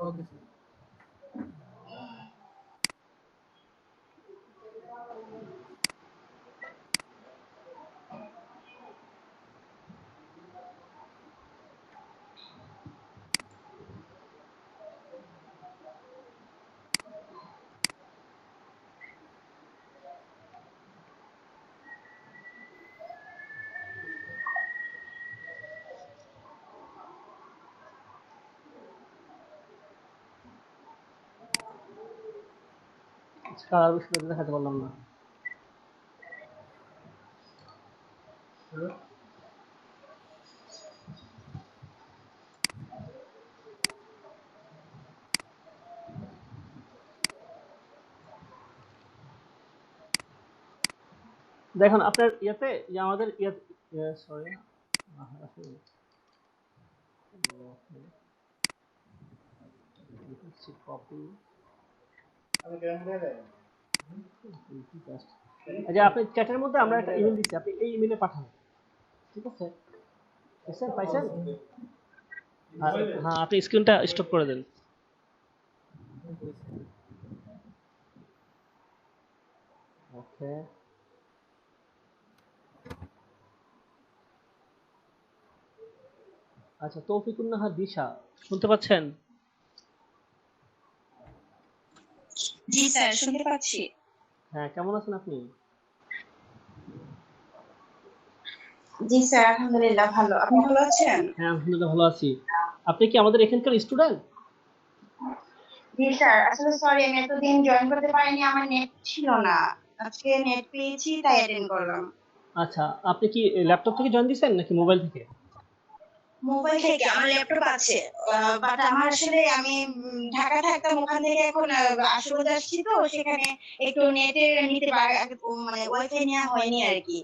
ওকে স্যার কালার বিষয়টা দেখাতে পারলাম না। দেখুন আপনার ইয়াতে যে আমাদের সরি কপি আচ্ছা আপনি চ্যাটের মধ্যে আমরা একটা ইমেল দিচ্ছি, আপনি এই ইমেলে পাঠান, ঠিক আছে? স্যার পাইছেন? হ্যাঁ আপনি স্ক্রিনটা স্টপ করে দেন। ওকে আচ্ছা তৌফিকুন নাহার দিশা শুনতে পাচ্ছেন? জি স্যার শুনতে পাচ্ছি। হ্যাঁ কেমন আছেন আপনি? জি স্যার আলহামদুলিল্লাহ ভালো, আপনি ভালো আছেন? হ্যাঁ আলহামদুলিল্লাহ ভালো আছি। আপনি কি আমাদের এখানকার স্টুডেন্ট? জি স্যার আসলে সরি আমি এতদিন জয়েন করতে পারিনি, আমার নেট ছিল না, আজকে নেট পেয়েছি তাই অ্যাটেন্ড করলাম। আচ্ছা আপনি কি ল্যাপটপ থেকে জয়েন দিয়েছেন নাকি মোবাইল থেকে? মোবাইল থেকে, আমার ল্যাপটপ আছে বাট আমার আসলে আমি ঢাকা থাকতাম, ওখান থেকে এখন আশুগঞ্জ আসছি তো সেখানে একটু নেটের নিতে মানে ওয়াইফাই নেওয়া হয়নি আর কি,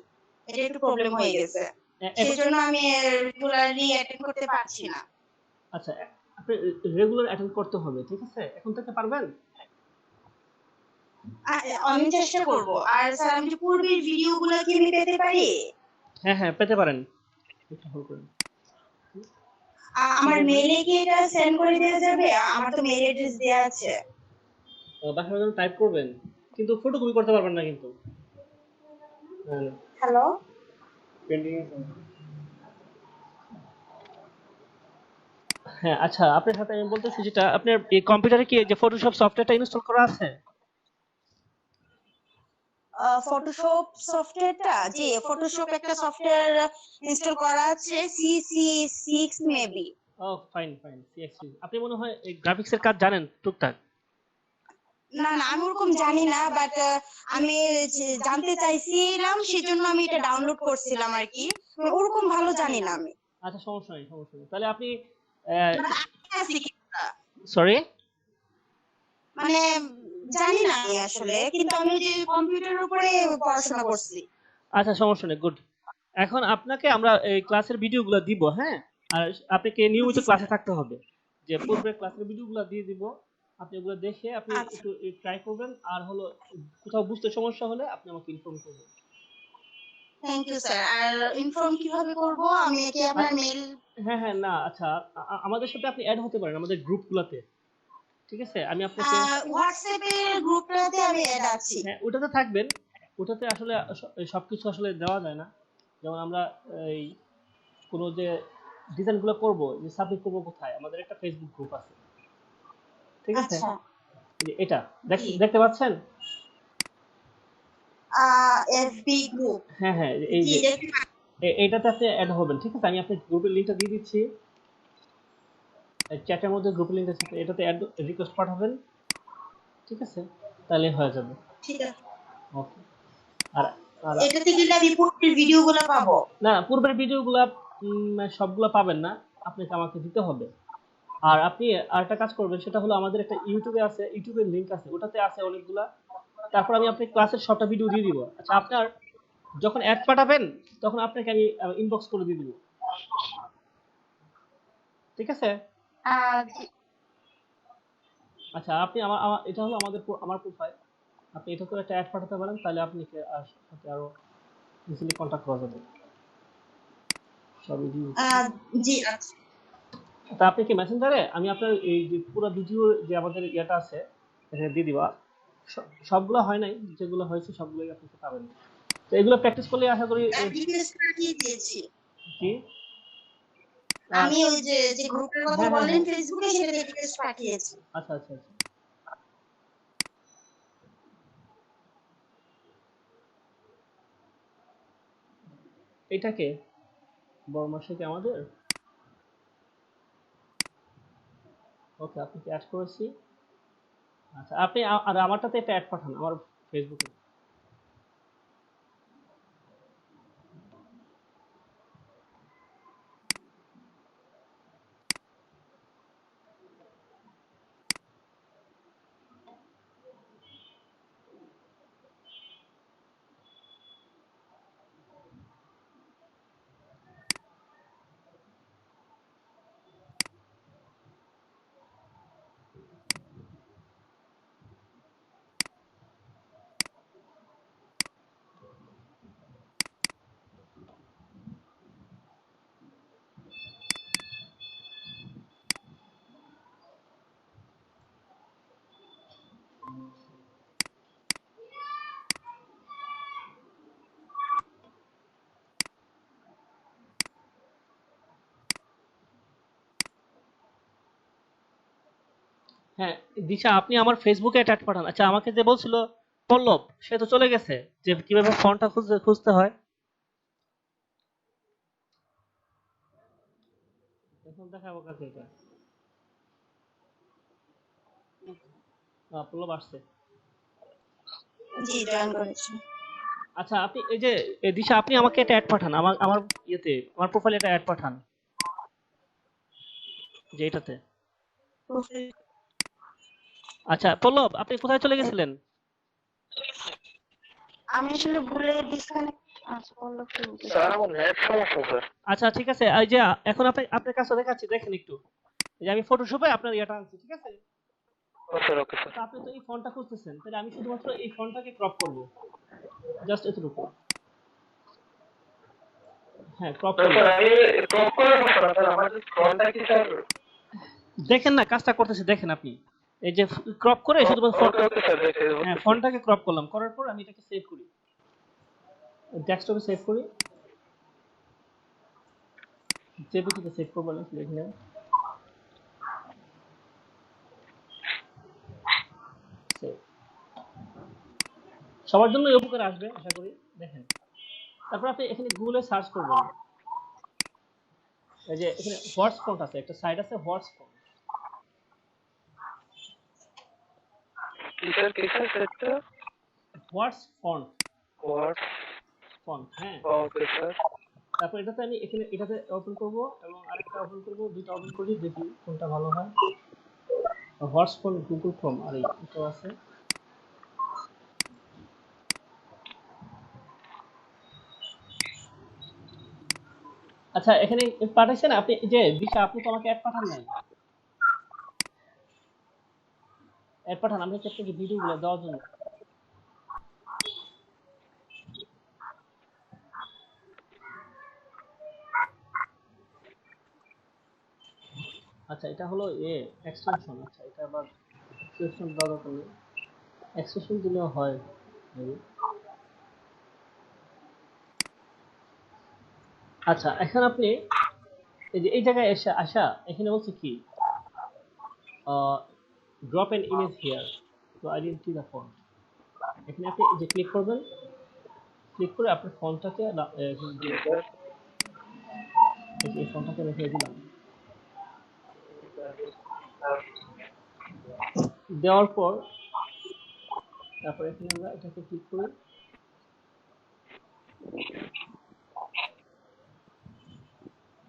এটা একটু প্রবলেম হয়ে গেছে, সেজন্য আমি রেগুলারলি অ্যাটেন্ড করতে পারছি না। আচ্ছা আপনি রেগুলার অ্যাটেন্ড করতে হবে, ঠিক আছে? এখন থেকে পারবেন? আমি চেষ্টা করব। আর স্যার আমি যে পূর্বের ভিডিওগুলো কি আমি পেতে পারি? হ্যাঁ হ্যাঁ পেতে পারেন, একটু হোল্ড করুন। আমার মেইলে কি এটা সেন্ড করে দেওয়া যাবে? আমার তো মেইল অ্যাড্রেস দেওয়া আছে। বাসায় যখন টাইপ করবেন কিন্তু ফটোকপি করতে পারবেন না কিন্তু। হ্যালো হ্যাঁ আচ্ছা আপনার সাথে আমি বলতেছি যেটা আপনার এই কম্পিউটারে কি যে ফটোশপ সফটওয়্যারটা ইনস্টল করা আছে? ফটোশপ সফটওয়্যারটা, জি ফটোশপ একটা সফটওয়্যার ইনস্টল করা আছে, CC6 মেবি। ও ফাইন ফাইন সিএক্সি। আপনি মনে হয় এই গ্রাফিক্সের কাজ জানেন টুকটাক? না না আমি ওরকম জানি না, বাট আমি জানতে চাইছিলাম সেজন্য আমি এটা ডাউনলোড করছিলাম আর কি, ওরকম ভালো জানি না আমি। আচ্ছা সমস্যা নেই সমস্যা নেই। তাহলে আপনি আছে কি সরি মানে জানি না আমি আসলে, কিন্তু আমি যে কম্পিউটারের উপরে পড়াশোনা করছি। আচ্ছা সমস্যা নেই, গুড। এখন আপনাকে আমরা এই ক্লাসের ভিডিওগুলো দিব, হ্যাঁ। আর আপনাকে নিয়মিত জি ক্লাসে স্যার। থাকতে হবে। যে পূর্বের ক্লাসের ভিডিওগুলো দিয়ে দিব, আপনি ওগুলো দেখে আপনি আচ্ছা একটু ট্রাই করবেন। আর হলো কোথাও বুঝতে সমস্যা হলে আপনি আমাকে ইনফর্ম করবেন। Thank you sir. আর ইনফর্ম কিভাবে করব? আমি কি আর আপনার মেল? হ্যাঁ হ্যাঁ, না আচ্ছা, আমাদের সাথে আপনি অ্যাড হতে পারেন আমাদের গ্রুপগুলোতে, ঠিক আছে। আমি আপনাকে হোয়াটসঅ্যাপের গ্রুপটাতে আমি অ্যাড আছি। হ্যাঁ ওটাতে থাকবেন। ওটাতে আসলে সবকিছু আসলে দেওয়া যায় না। যেমন আমরা এই কোনো যে ডিজাইনগুলো করব, যে সাবমিট করব কোথায়, আমাদের একটা ফেসবুক গ্রুপ আছে, ঠিক আছে। আচ্ছা। এই যে এটা জি। দেখতে পাচ্ছেন? FB group. হ্যাঁ হ্যাঁ, এই জি যে দেখতে পাচ্ছি। এইটাতে আপনি অ্যাড হবেন, ঠিক আছে। আমি আপনাকে গ্রুপের লিংকটা দিয়ে দিচ্ছি। চ্যাটের মধ্যে গ্রুপের লিংকটা আছে, এটাতে অ্যাড রিকোয়েস্ট পাঠাবেন, ঠিক আছে। তাহলে হয়ে যাবে। ঠিক আছে। ওকে। আর আর এটাতে গেলে আমি পূর্বের ভিডিওগুলো পাবো? না, পূর্বের ভিডিওগুলো সবগুলো পাবেন না, আপনাকে আমাকে দিতে হবে। আর আপনি আরেকটা কাজ করবেন, সেটা হলো আমাদের একটা ইউটিউবে আছে, ইউটিউবের লিংক আছে, ওটাতে আছে অনেকগুলা। তারপর আমি আপনাকে ক্লাসের সবটা ভিডিও দিয়ে দিব। আচ্ছা, আপনার যখন অ্যাড পাঠাবেন তখন আপনাকে আমি ইনবক্স করে দিয়ে দিব, ঠিক আছে। জি। আচ্ছা, আপনি এটা হলো আমার প্রোফাইল। আপনি এটা করে একটা অ্যাড পাঠাতে পারেন, তাহলে আপনি সাথে আরো ইজিলি কন্ট্যাক্ট করা যাবে। সবই দিয়ে জি আচ্ছা। তা আপনি কি মেসেঞ্জারে আমি আপনার এই যে পুরো ভিডিও যে আমাদের ইয়েটা আছে এখানে দিয়ে দিবা। সবগুলো হয় নাই, যেগুলো হয়েছে সবগুলোই আপনি পাবেন। তো এগুলো প্র্যাকটিস করলে আশা করি রিকোয়েস্ট পাঠিয়ে দিয়েছি। কি আমি ওই যে যে গ্রুপের কথা হ্যাঁ হ্যাঁ বললেন হ্যাঁ, ফেসবুকে, সেটাতে রিকোয়েস্ট পাঠিয়েছি। আচ্ছা আচ্ছা আচ্ছা। এটাকে বড় মাসে কি আমাদের? ওকে, আপনাকে অ্যাড করেছি। আচ্ছা, আপনি আর আমারটাতে একটা অ্যাড পাঠান আমার ফেসবুকে। হ্যাঁ, দিশা, আপনি আমার ফেসবুকে অ্যাড পাঠান। আচ্ছা, আমাকে যে বলছিল পল্লব, সে তো চলে গেছে, যে কিভাবে ফোনটা খুঁজতে হয়। এখন দেখাবো কাকে এটা। পল্লব আসছে। জি জয়েন করেছি। আচ্ছা, আপনি এই যে দিশা, আপনি আমাকে একটা অ্যাড পাঠান, আমার আমার ইয়েতে, আমার প্রোফাইলে একটা অ্যাড পাঠান, যে এটাতে। আচ্ছা পল্লব, আপনি কোথায় চলে গেছিলেন? আমি আসলে ভুলে ডিসকানেক্ট। আচ্ছা বললো স্যার আমার নেট সমস্যা স্যার। আচ্ছা ঠিক আছে, এই যে এখন আপনার কাছে দেখাচ্ছি, দেখেন একটু। এই যে আমি ফটোশপে আপনার ইয়েটা আনছি, ঠিক আছে। Sir okay sir. তো আপনি তো এই ফন্টটা খুঁজতেছেন, তাহলে আমি শুধুমাত্র এই ফন্টটাকে ক্রপ করব, জাস্ট এতটুকু। হ্যাঁ, ক্রপ করব। স্যার আমি ক্রপ করে বসা না স্যার, আমার ফোনটা কি স্যার? দেখেন না কাজটা করতেছে, দেখেন আপনি। এই যে ক্রপ করে শুধুমাত্র ওকে ওকে স্যার, দেখে হ্যাঁ, ফন্টটাকে ক্রপ করলাম, করার পর আমি এটাকে সেভ করি, ডেস্কটপে সেভ করি, জেপিজিতে সেভ করবো না, এখানে সেভ। সবার জন্য এই উপকার আসবে আশা করি, দেখেন। তারপর আপনি এখানে গুগলে সার্চ করবেন, এই যে এখানে হোয়াটস ফন্ট আছে, একটা সাইট আছে হোয়াটস ফন্ট। কি স্যার সেটটা? হোয়াটস ফন্ট, হোয়াট ফন্ট, হ্যাঁ। Okay sir. তারপর এটাতে আমি এটাতে ওপেন করব এবং আরেকটা ওপেন করব, দুটো ওপেন করি, দেখি কোনটা ভালো হয়। হোয়াটস ফর গুগল ক্রোম, আর এটা আছে। আচ্ছা, এখানে পাঠাইছেন আপনি, যে দিশা, আপনি তো আমাকে অ্যাড পাঠান নাই। অ্যাড পাঠান, আমি হচ্ছে আপনাকে ভিডিওগুলো দেওয়ার জন্য। আচ্ছা, এটা হলো এক্সটেনশন। আচ্ছা, এটা আবার এক্সটেনশন দেওয়া দরকার নেই, এক্সটেনশন দিলেও হয় maybe। আচ্ছা, এখন আপনি এই যে এই জায়গায় এসে আসা, এখানে বলছে কি drop N image here to identify the font. এখানে আপনি এই যে ক্লিক করবেন, ক্লিক করে আপনার ফন্টটাকে এই ফন্টটাকে রেখে দিলাম। দেওয়ার পর তারপরে এখানে আমরা এটাকে ক্লিক করি।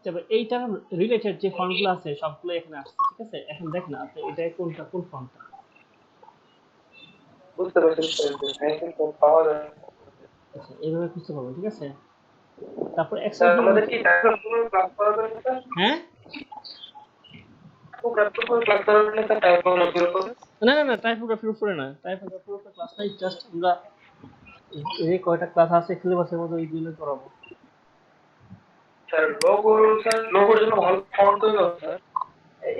তবে এইটার রিলেটেড যে ফন্টগুলো আছে সবগুলো এখানে আসছে, ঠিক আছে? এখন দেখেন আপনি এটা কোনটা, কোন ফন্টটা। বুঝতে পারছি স্যার, পাওয়া যায়। আচ্ছা, এইভাবে খুঁজতে পারবেন, ঠিক আছে? তারপর স্যার এক্সটেনশন, আমাদের কি টাইপের পুরো ক্লাস করাবেন স্যার? হ্যাঁ, পুরো ক্লাস করাবেন না স্যার, টাইপোগ্রাফির উপর? না না না, টাইপোগ্রাফির উপরে না, টাইপোগ্রাফির উপরে ক্লাস নাই, জাস্ট আমরা এই কয়টা ক্লাস আছে সিলেবাসের মধ্যে ওই দুইগুলো করাবো। স্যার লোগোর জন্য ভালো ফন্ট তৈরি হবে স্যার?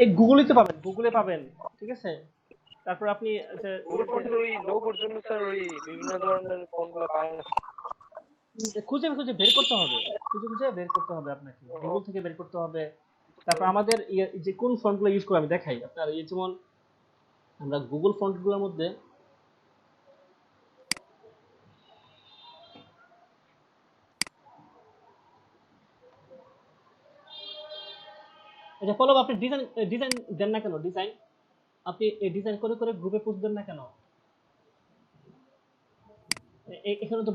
এই গুগলেতে পাবেন, গুগলে পাবেন, ঠিক আছে? তারপর আপনি ওই লোগোর জন্য স্যার ওই বিভিন্ন ধরনের ফন্টগুলো পাওয়া যায়। খুঁজে খুঁজে বের করতে হবে, খুঁজে খুঁজে বের করতে হবে আপনাকে, গুগল থেকে বের করতে হবে। তারপর আমাদের যে কোন ফন্টগুলো ইউজ করে আমি দেখাই আপনার। এই যেমন আমরা গুগল ফন্টগুলোর মধ্যে এটা ফলো, আপনি ডিজাইন ডিজাইন দেন না কেন? ডিজাইন আপনি এই ডিজাইন করে করে গ্রুপে পোস্ট দেন না কেন? এখানে তো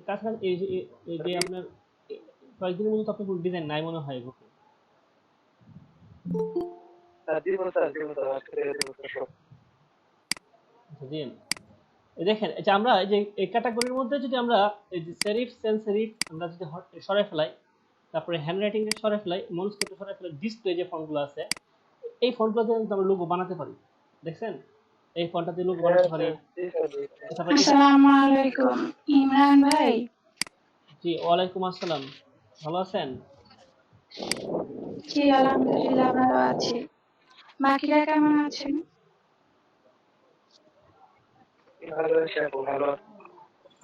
তাছাড়া এই যে আপনার কয়েকদিনের মধ্যে তো আপনার কোনো ডিজাইন নাই মনে হয় গ্রুপে। দিন দেখেন, যে আমরা এই যে এই ক্যাটাগরির মধ্যে যদি আমরা এই যে সেরিফ সেন্স সেরিফ আমরা যদি সরাই ফেলাই, তারপরে হ্যান্ডরাইটিং এর সরাই ফেলাই, মনস্ক্রিপ্ট সরাই ফেলাই, ডিসপ্লে যে ফন্টগুলো আছে এই ফন্টগুলো দিয়ে আমরা লোগো বানাতে পারি। দেখছেন, এই ফন্টটা দিয়ে লোগো বানাতে পারি। আসসালামু আলাইকুম ইমরান ভাই। জি, ওয়ালাইকুম আসসালাম। ভালো আছেন? জি আলহামদুলিল্লাহ ভালো আছি। বাকিরা কেমন আছেন?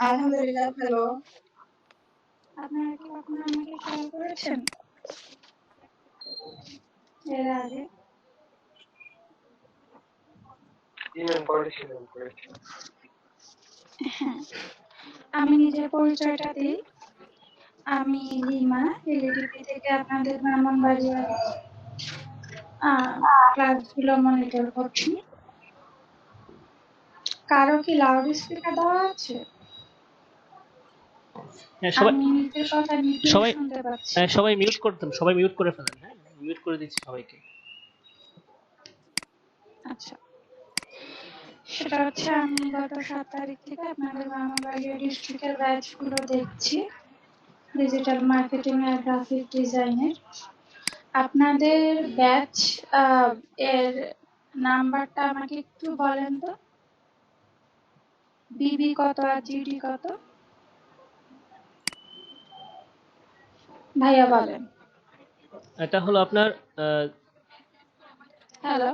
আলহামদুলিল্লাহ ভালো। আপনারা কি কখনো আমাকে কল করেছেন এর আগে? হ্যাঁ, আমি নিজের পরিচয়টা দিই। আমি লিমা, এলডিপি থেকে আপনাদের ব্রাহ্মণবাড়িয়া ক্লাসগুলো মনিটর করছি। কারো কি লাউড স্পিকার দেওয়া আছে? আমি নিজের কথা নিজে শুনতে পাচ্ছি। সবাই মিউট করতেন, সবাই মিউট করে ফেলেন। হ্যাঁ, মিউট করে দিচ্ছি সবাইকে। আচ্ছা, সেটা হচ্ছে আমি গত 7 তারিখ থেকে আপনাদের ব্রাহ্মণবাড়িয়া ডিস্ট্রিক্টের ব্যাচগুলো দেখছি, ডিজিটাল মার্কেটিং আর গ্রাফিক ডিজাইনের। আপনাদের ব্যাচ এর নাম্বারটা আমাকে একটু বলেন তো, বিবি কত আর জিডি কত? ভাইয়া বলেন। এটা হলো আপনার হ্যালো,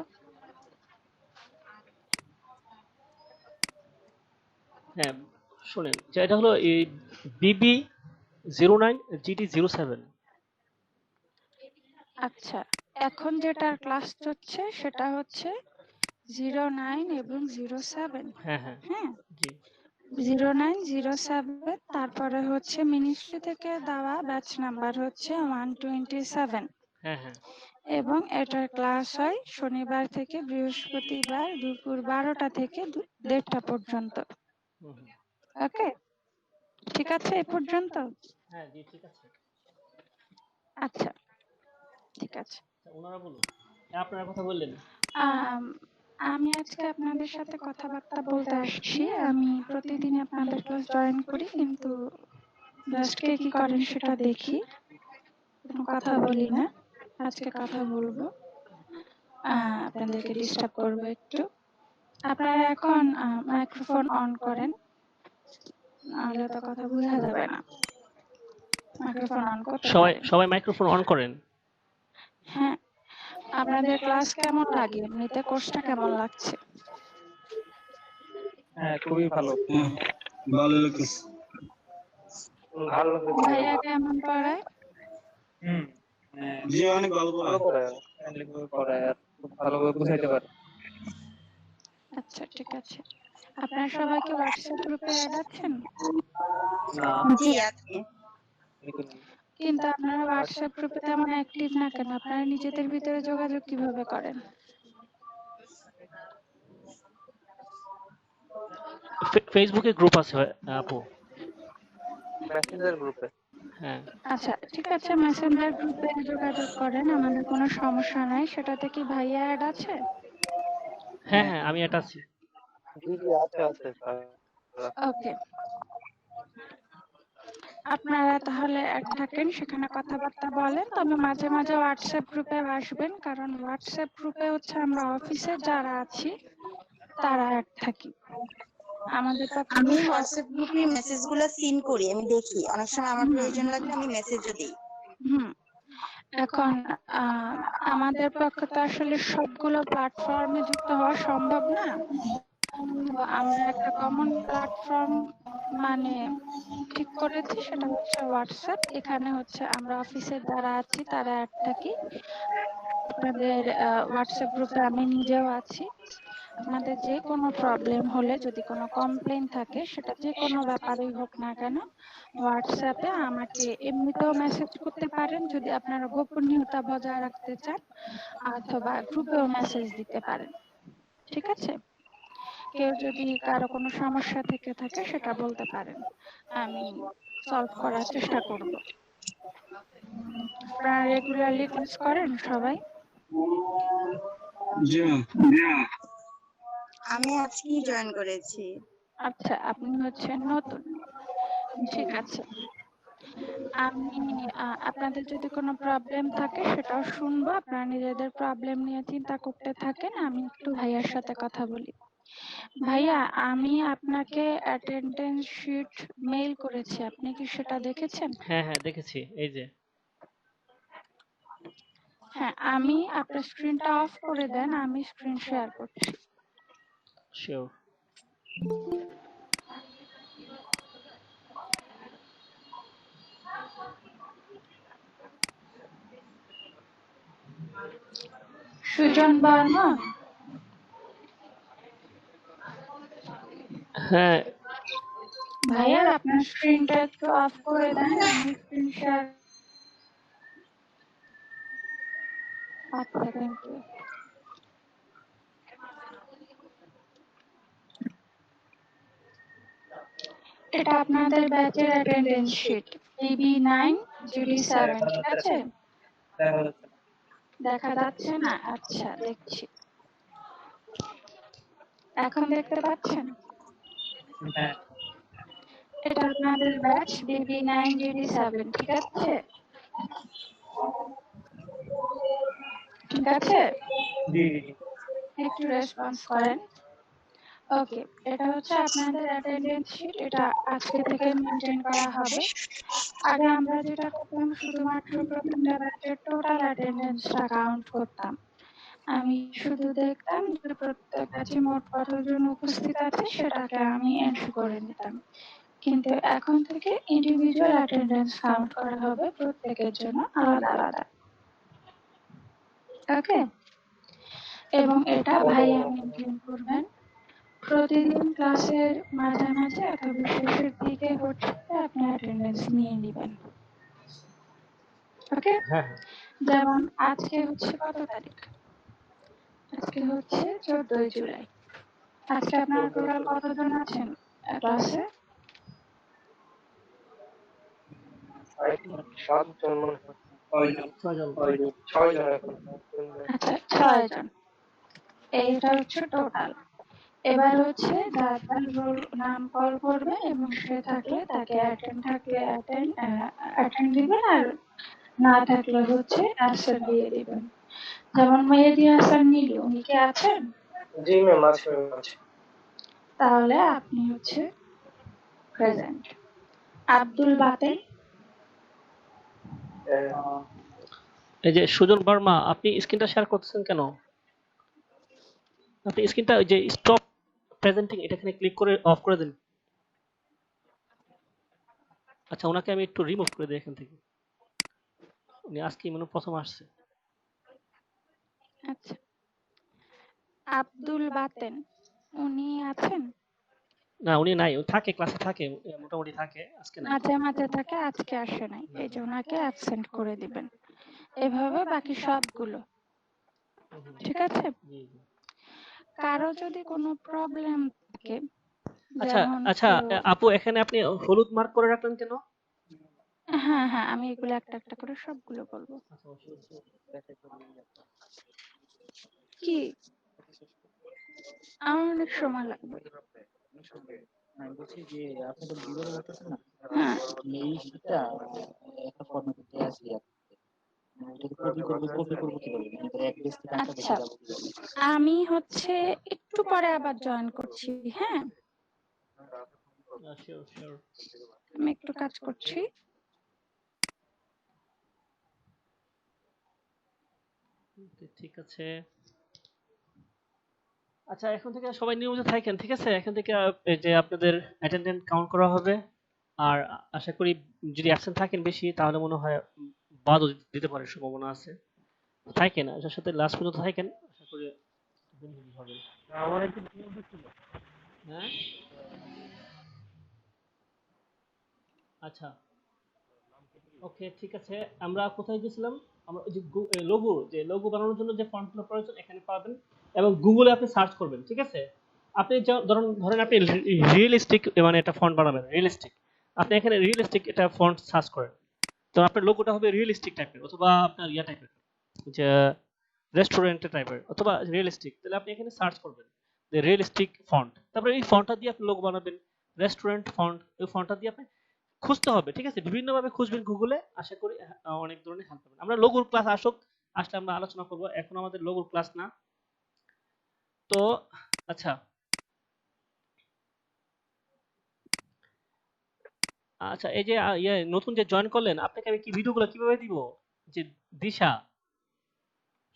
হ্যাঁ শুনেন, যে এটা হলো এই বিবি 09 জিটি 07। আচ্ছা, এখন যেটার ক্লাস চলছে সেটা হচ্ছে 09 এবং 07। হ্যাঁ হ্যাঁ হ্যাঁ, জি 09 07, তারপরে হচ্ছে মিনিস্ট্রি থেকে দেওয়া ব্যাচ নাম্বার হচ্ছে 127। হ্যাঁ হ্যাঁ এবং এটার ক্লাস হয় শনিবার থেকে বৃহস্পতিবার দুপুর 12টা থেকে 1:30টা পর্যন্ত। ওকে, ঠিক আছে এই পর্যন্ত? হ্যাঁ জি ঠিক আছে। আচ্ছা, ঠিক আছে। ওনারা বলুন, আপনারা কথা বললেন। আম, আমি আজকে আপনাদের সাথে কথাবার্তা বলতে আসছি। আমি প্রতিদিন আপনাদের ক্লাস জয়েন করি, কিন্তু জাস্ট কে কি করেন সেটা দেখি, কোনো কথা বলি না। আজকে কথা বলবো, আপনাদেরকে ডিস্টার্ব করবো একটু। আপনারা এখন মাইক্রোফোন অন করেন, নাহলে তো কথা বোঝা যাবে না। মাইক্রোফোন অন করতে সবাই পারেন। সবাই মাইক্রোফোন অন করেন। হ্যাঁ, আপনাদের ক্লাস কেমন লাগে? এমনিতে কোর্সটা কেমন লাগছে? হ্যাঁ খুবই ভালো। ভালো লাগতেছে। ভালো ভাইয়া কেমন পড়ায়? হুম মানে জি অনেক ভালো ভালো পড়ায়। করে friendly ভাবে পড়ায় আর খুব ভালোভাবে বুঝাইতে পারে। আচ্ছা, ঠিক আছে। আপনারা সবাই কি হোয়াটসঅ্যাপ গ্রুপে অ্যাড আছেন? না জি আছে। এরকম নেই। কিন্তু আপনারা হোয়াটসঅ্যাপ গ্রুপে তেমন অ্যাক্টিভ না কেন? আপনারা নিজেদের ভিতরে যোগাযোগ কিভাবে করেন? ফেসবুকে গ্রুপ আছে আপু। মেসেঞ্জার গ্রুপে। হ্যাঁ আচ্ছা, ঠিক আছে, মেসেঞ্জার গ্রুপে যোগাযোগ করেন, আমাদের কোনো সমস্যা নাই। সেটাতে কি ভাইয়া অ্যাড আছে? হ্যাঁ হ্যাঁ আমি এটা আছি। জি জি আছে আছে স্যার। ওকে, আপনারা তাহলে অ্যাড থাকেন, সেখানে কথাবার্তা বলেন। তবে মাঝে মাঝে হোয়াটসঅ্যাপ গ্রুপে আসবেন, কারণ হোয়াটসঅ্যাপ গ্রুপে হচ্ছে আমরা অফিসে যারা আছি তারা অ্যাড থাকি। আমাদের পক্ষে আমি হোয়াটসঅ্যাপ গ্রুপে মেসেজগুলো সিন করি, আমি দেখি, অনেক সময় আমার হুম, প্রয়োজন লাগলে আমি মেসেজও দিই। হুম। এখন আহ, আমাদের পক্ষে তো আসলে সবগুলো প্ল্যাটফর্মে যুক্ত হওয়া সম্ভব না। তো আমরা একটা কমন প্ল্যাটফর্ম মানে ঠিক করেছি, সেটা হচ্ছে হোয়াটসঅ্যাপ। এখানে হচ্ছে আমরা অফিসের যারা আছি তারা অ্যাড থাকি। আপনাদের হোয়াটসঅ্যাপ গ্রুপে আমি নিজেও আছি। আপনাদের যে কোনো প্রবলেম হলে, যদি কোনো কমপ্লেন থাকে, সেটা যে কোনো ব্যাপারেই হোক না কেন, হোয়াটসঅ্যাপে আমাকে এমনিতেও মেসেজ করতে পারেন যদি আপনারা গোপনীয়তা বজায় রাখতে চান, অথবা গ্রুপেও মেসেজ দিতে পারেন। ঠিক আছে? কেউ যদি কারো কোনো সমস্যা থেকে থাকে সেটা বলতে পারেন, আমি সলভ করার চেষ্টা করব। আপনারা রেগুলারলি ক্লাস করেন সবাই? জি ম্যাম। আমি আজকেই জয়েন করেছি। আচ্ছা, আপনি হচ্ছেন নতুন। ঠিক আছে, আমি আপনাদের যদি কোনো প্রবলেম থাকে সেটাও শুনবো। আপনারা নিজেদের প্রবলেম নিয়ে চিন্তা করতে থাকেন, আমি একটু ভাইয়ার সাথে কথা বলি। ভাইয়া, আমি আপনাকে অ্যাটেন্ডেন্স শিট মেইল করেছি, আপনি কি সেটা দেখেছেন? হ্যাঁ হ্যাঁ দেখেছি, এই যে। হ্যাঁ, আমি আপনার স্ক্রিনটা অফ করে দেন, আমি স্ক্রিন শেয়ার করছি। শিওর। সুজন বর্মন, হ্যাঁ ভাইয়া আপনার স্ক্রিনটা একটু অফ করে দেন, আমি স্ক্রিন শেয়ার। আচ্ছা, থ্যাংক ইউ। এটা আপনাদের ব্যাচের অ্যাটেন্ডেন্স শিট, BB9 GD7, ঠিক আছে? দেখা যাচ্ছে না। দেখা যাচ্ছে না? আচ্ছা, দেখছি। এখন দেখতে পাচ্ছেন? হ্যাঁ এটা আপনাদের ব্যাচ BB9 GD7, ঠিক আছে? ঠিক আছে, জি জি জি। একটু রেসপন্স করেন। ওকে, এটা হচ্ছে আপনাদের অ্যাটেন্ডেন্স শিট, এটা আজকে থেকে মেনটেন করা হবে। আগে আমরা যেটা করতাম, শুধুমাত্র প্রত্যেকটা ব্যাচের টোটাল অ্যাটেন্ডেন্সটা কাউন্ট করতাম। আমি শুধু দেখতাম যে প্রত্যেক ব্যাচে মোট কতজন উপস্থিত আছে সেটাকে আমি এন্ট্রি করে নিতাম। কিন্তু এখন থেকে ইন্ডিভিজুয়াল অ্যাটেন্ডেন্স কাউন্ট করা হবে প্রত্যেকের জন্য আলাদা আলাদা। ওকে, এবং এটা ভাইয়া মেনটেন করবেন। প্রতিদিন ক্লাসের মাঝামাঝি অথবা শেষের দিকে হচ্ছে আপনি অ্যাটেন্ডেন্স নিয়ে নেবেন। ওকে, হ্যাঁ হ্যাঁ যেমন আজকে হচ্ছে কত তারিখ? আজকে হচ্ছে 14ই জুলাই। আজকে আপনারা টোটাল কতজন আছেন ক্লাসে? আই থিঙ্ক 7 জন মনে হয়। 6 জন। 6 জন। 6 জন এখন। আচ্ছা 6 জন, এইটা হচ্ছে টোটাল। এবার হচ্ছে যার যার রোল নাম কল করবে এবং সে থাকলে তাকে অ্যাটেন্ড দিবেন, আর না থাকলে হচ্ছে অ্যাবসেন্ট দিয়ে দিবেন। যেমন মেহেদী হাসান নীলু, উনি কি আছেন? জি ম্যাম, আছে ম্যাম, আছে। তাহলে আপনি হচ্ছে প্রেজেন্ট। আব্দুল বাতেন, এই যে সুজন বর্মা, আপনি স্ক্রিনটা শেয়ার করতেছেন কেন? আপনি স্ক্রিনটা ওই যে স্টপ প্রেজেন্টিং এটাখানে ক্লিক করে অফ করে দিন। আচ্ছা, ওনাকে আমি একটু রিমুভ করে দিই এখান থেকে। উনি আজকেই মনে হয় প্রথম আসছে। আচ্ছা আব্দুল বাতেন, উনি আছেন? না, উনি নাই, ও থাকে, ক্লাসে থাকে, মোটামুটি থাকে, আজকে নাই। মাঝে মাঝে থাকে, আজকে আসে নাই, এই যে ওনাকে অ্যাবসেন্ট করে দিবেন। এভাবে বাকি সবগুলো, ঠিক আছে? জি জি। কারো যদি কোনো প্রবলেম থাকে, আচ্ছা যেমন আচ্ছা, আপু এখানে আপনি হলুদ মার্ক করে রাখলেন কেন? হ্যাঁ হ্যাঁ, আমি এগুলো একটা একটা করে সবগুলো বলবো। কি আমার অনেক সময় লাগবে। আমি বলছি যে আপনি তো বিবরণ বলতেছেন না, হ্যাঁ এই শীটটা একটা ফরম্যাটে আছে, এটাকে কপি করবো কিভাবে, মানে ধর এক পেজ থেকে আরেকটা পেজে আচ্ছা, যাবো কিভাবে? আমি হচ্ছে একটু পরে আবার জয়েন করছি। হ্যাঁ শিওর শিওর। আমি একটু কাজ করছি। ঠিক আছে। আচ্ছা, এখন থেকে সবাই নিয়মিত থাকেন, ঠিক আছে? এখন থেকে এই যে আপনাদের অ্যাটেন্ডেন্ট কাউন্ট করা হবে। আর আশা করি যদি অ্যাবসেন্ট থাকেন বেশি, তাহলে মনে হয় বাদও দিতে পারে, সম্ভাবনা আছে। থাকেন, আশার সাথে লাস্ট পর্যন্ত থাকেন, আশা করি benefit হবে। আমার একটু বিরক্ত ছিল। হ্যাঁ আচ্ছা, ওকে, ঠিক আছে। আমরা কোথায় গেছিলাম? আমরা ওই যে লোগো বানানোর জন্য যে ফন্টগুলো প্রয়োজন এখানে পাবেন, এবং গুগলে আপনি সার্চ করবেন, ঠিক আছে? আপনি ধরেন আপনি রিয়েলিস্টিক মানে একটা ফন্ট বানাবেন, রিয়েলিস্টিক, আপনি এখানে রিয়েলিস্টিক এটা ফন্ট সার্চ করেন, তো আপনার লোগোটা হবে রিয়েলিস্টিক টাইপের, অথবা আপনার ইয়া টাইপের, যে রেস্টুরেন্টের টাইপের, অথবা রিয়েলিস্টিক, তাহলে আপনি এখানে সার্চ করবেন যে রিয়েলিস্টিক ফন্ট, তারপরে এই ফন্টটা দিয়ে আপনি লোগো বানাবেন, রেস্টুরেন্ট ফন্ট, এই ফন্টটা দিয়ে আপনি খুঁজতে হবে, ঠিক আছে? বিভিন্ন ভাবে খুঁজবেন গুগলে, আশা করি অনেক ধরনের হেল্প পাবেন। আমরা লোগোর ক্লাস আসলে আমরা আলোচনা করব, এখন আমাদের লোগোর ক্লাস না। তো আচ্ছা আচ্ছা, এই যে নতুন যে জয়েন করলেন, আপনাকে আমি কি ভিডিওগুলো কিভাবে দিব? যে দিশা,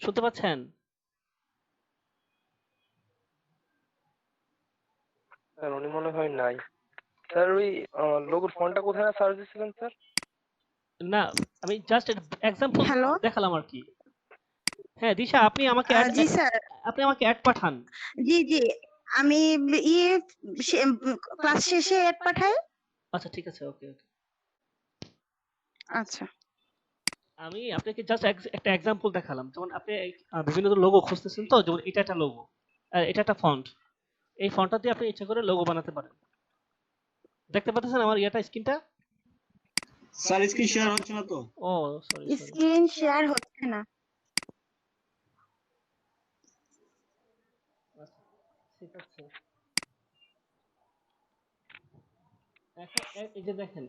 শুনতে পাচ্ছেন? স্যার উনি মনে হয় নাই। স্যার ওই লোগোর ফন্টটা কোথায় সার্চ দিছিলেন স্যার? না, আমি জাস্ট এক্সাম্পল হ্যালো, দেখালাম আর কি। হ্যাঁ দিশা, জি স্যার। আপনি আমাকে অ্যাড পাঠান। জি জি, আমি ইয়ে ক্লাস শেষে এড পাঠাই। আচ্ছা ঠিক আছে, ওকে ওকে। আচ্ছা আমি আপনাকে জাস্ট একটা এক্সাম্পল দেখালাম, যেমন আপনি বিভিন্ন লোগো খুঁজতেছেন, তো যেমন এটা একটা লোগো, আর এটা একটা ফন্ট, এই ফন্টটা দিয়ে আপনি ইচ্ছা করে লোগো বানাতে পারেন। দেখতে পাচ্ছেন আমার ইয়াটা, স্ক্রিনটা? স্যার স্ক্রিন শেয়ার হচ্ছে না তো। ও সরি সরি। স্ক্রিন শেয়ার হচ্ছে না। আচ্ছা ঠিক আছে। এখন এই যে দেখেন,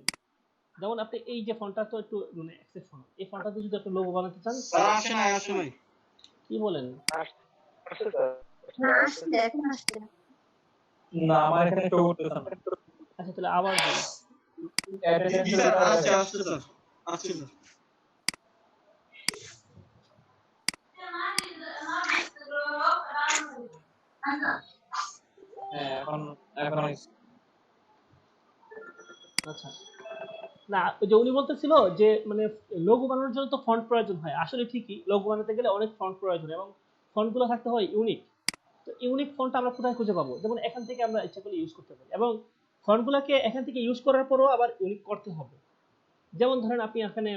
যেমন আপনি এই যে ফন্টটা তো একটু মানে এক্সেপশন, এই ফন্টটা দিয়ে যদি আপনি লোগো বানাতে চান, স্যার আসে নাই। কি বলেন? আসছে স্যার। না আসছে, এখন আসছে। না, আমার এখানে শো করতেছে না। আচ্ছা তাহলে আবার দিন। অ্যাটেন্ডেন্স জি স্যার, আসছে স্যার। হ্যাঁ, এখন আচ্ছা, না ওই যে উনি বলতেছিল যে মানে লোগো বানানোর জন্য তো ফন্ট প্রয়োজন হয়, আসলে ঠিকই, লোগো বানাতে গেলে অনেক ফন্ট প্রয়োজন, এবং ফন্টগুলো থাকতে হয় ইউনিক। তো ইউনিক ফন্ট আমরা কোথায় খুঁজে পাবো? যেমন এখান থেকে আমরা ইচ্ছা করলে ইউজ করতে পারি, এবং ফন্টগুলোকে এখান থেকে ইউজ করার পরও আবার ইউনিক করতে হবে। যেমন ধরেন আপনি এখানে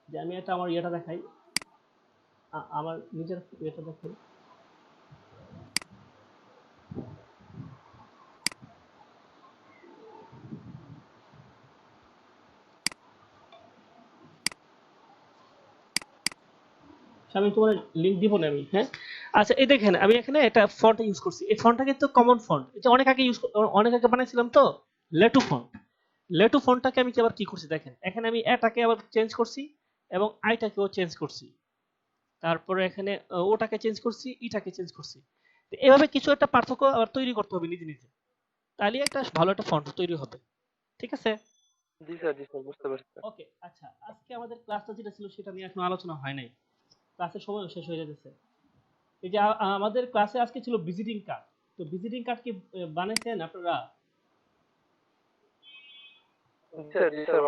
আমি এটা আমার ইয়েটা দেখাই, আমার নিজের ইয়েটা দেখাই। আমি তোমার লিংক দিব না আমি, হ্যাঁ। আচ্ছা এই দেখেন আমি এখানে একটা ফন্ট ইউজ করছি, এই ফন্টটা কিন্তু কমন ফন্ট, এটা অনেক আগে বানাইছিলাম তো, লেটু ফন্ট। লেটু ফন্টটাকে আমি আবার কি করছি দেখেন, এখানে আমি এটাকে আবার চেঞ্জ করছি এবং আইটাকেও চেঞ্জ করছি, তারপরে এখানে ওটাকে চেঞ্জ করছি, ইটাকে চেঞ্জ করছি। তো এভাবে কিছু একটা পার্থক্য আবার তৈরি করতে হবে নিজে নিজে, তাহলে একটা ভালো একটা ফন্ট তৈরি হবে, ঠিক আছে। জি স্যার, জি স্যার, বুঝতে পারছি। ওকে আচ্ছা, আজকে আমাদের ক্লাসটা যেটা ছিল সেটা নিয়ে এখনো আলোচনা হয় নাই, ক্লাসের সময় শেষ হয়ে যাচ্ছে। এই যে আমাদের ক্লাসে আজকে ছিল ভিজিটিং কার্ড, তো ভিজিটিং কার্ড কি বানাইছেন আপনারা? জি স্যার, জি স্যার,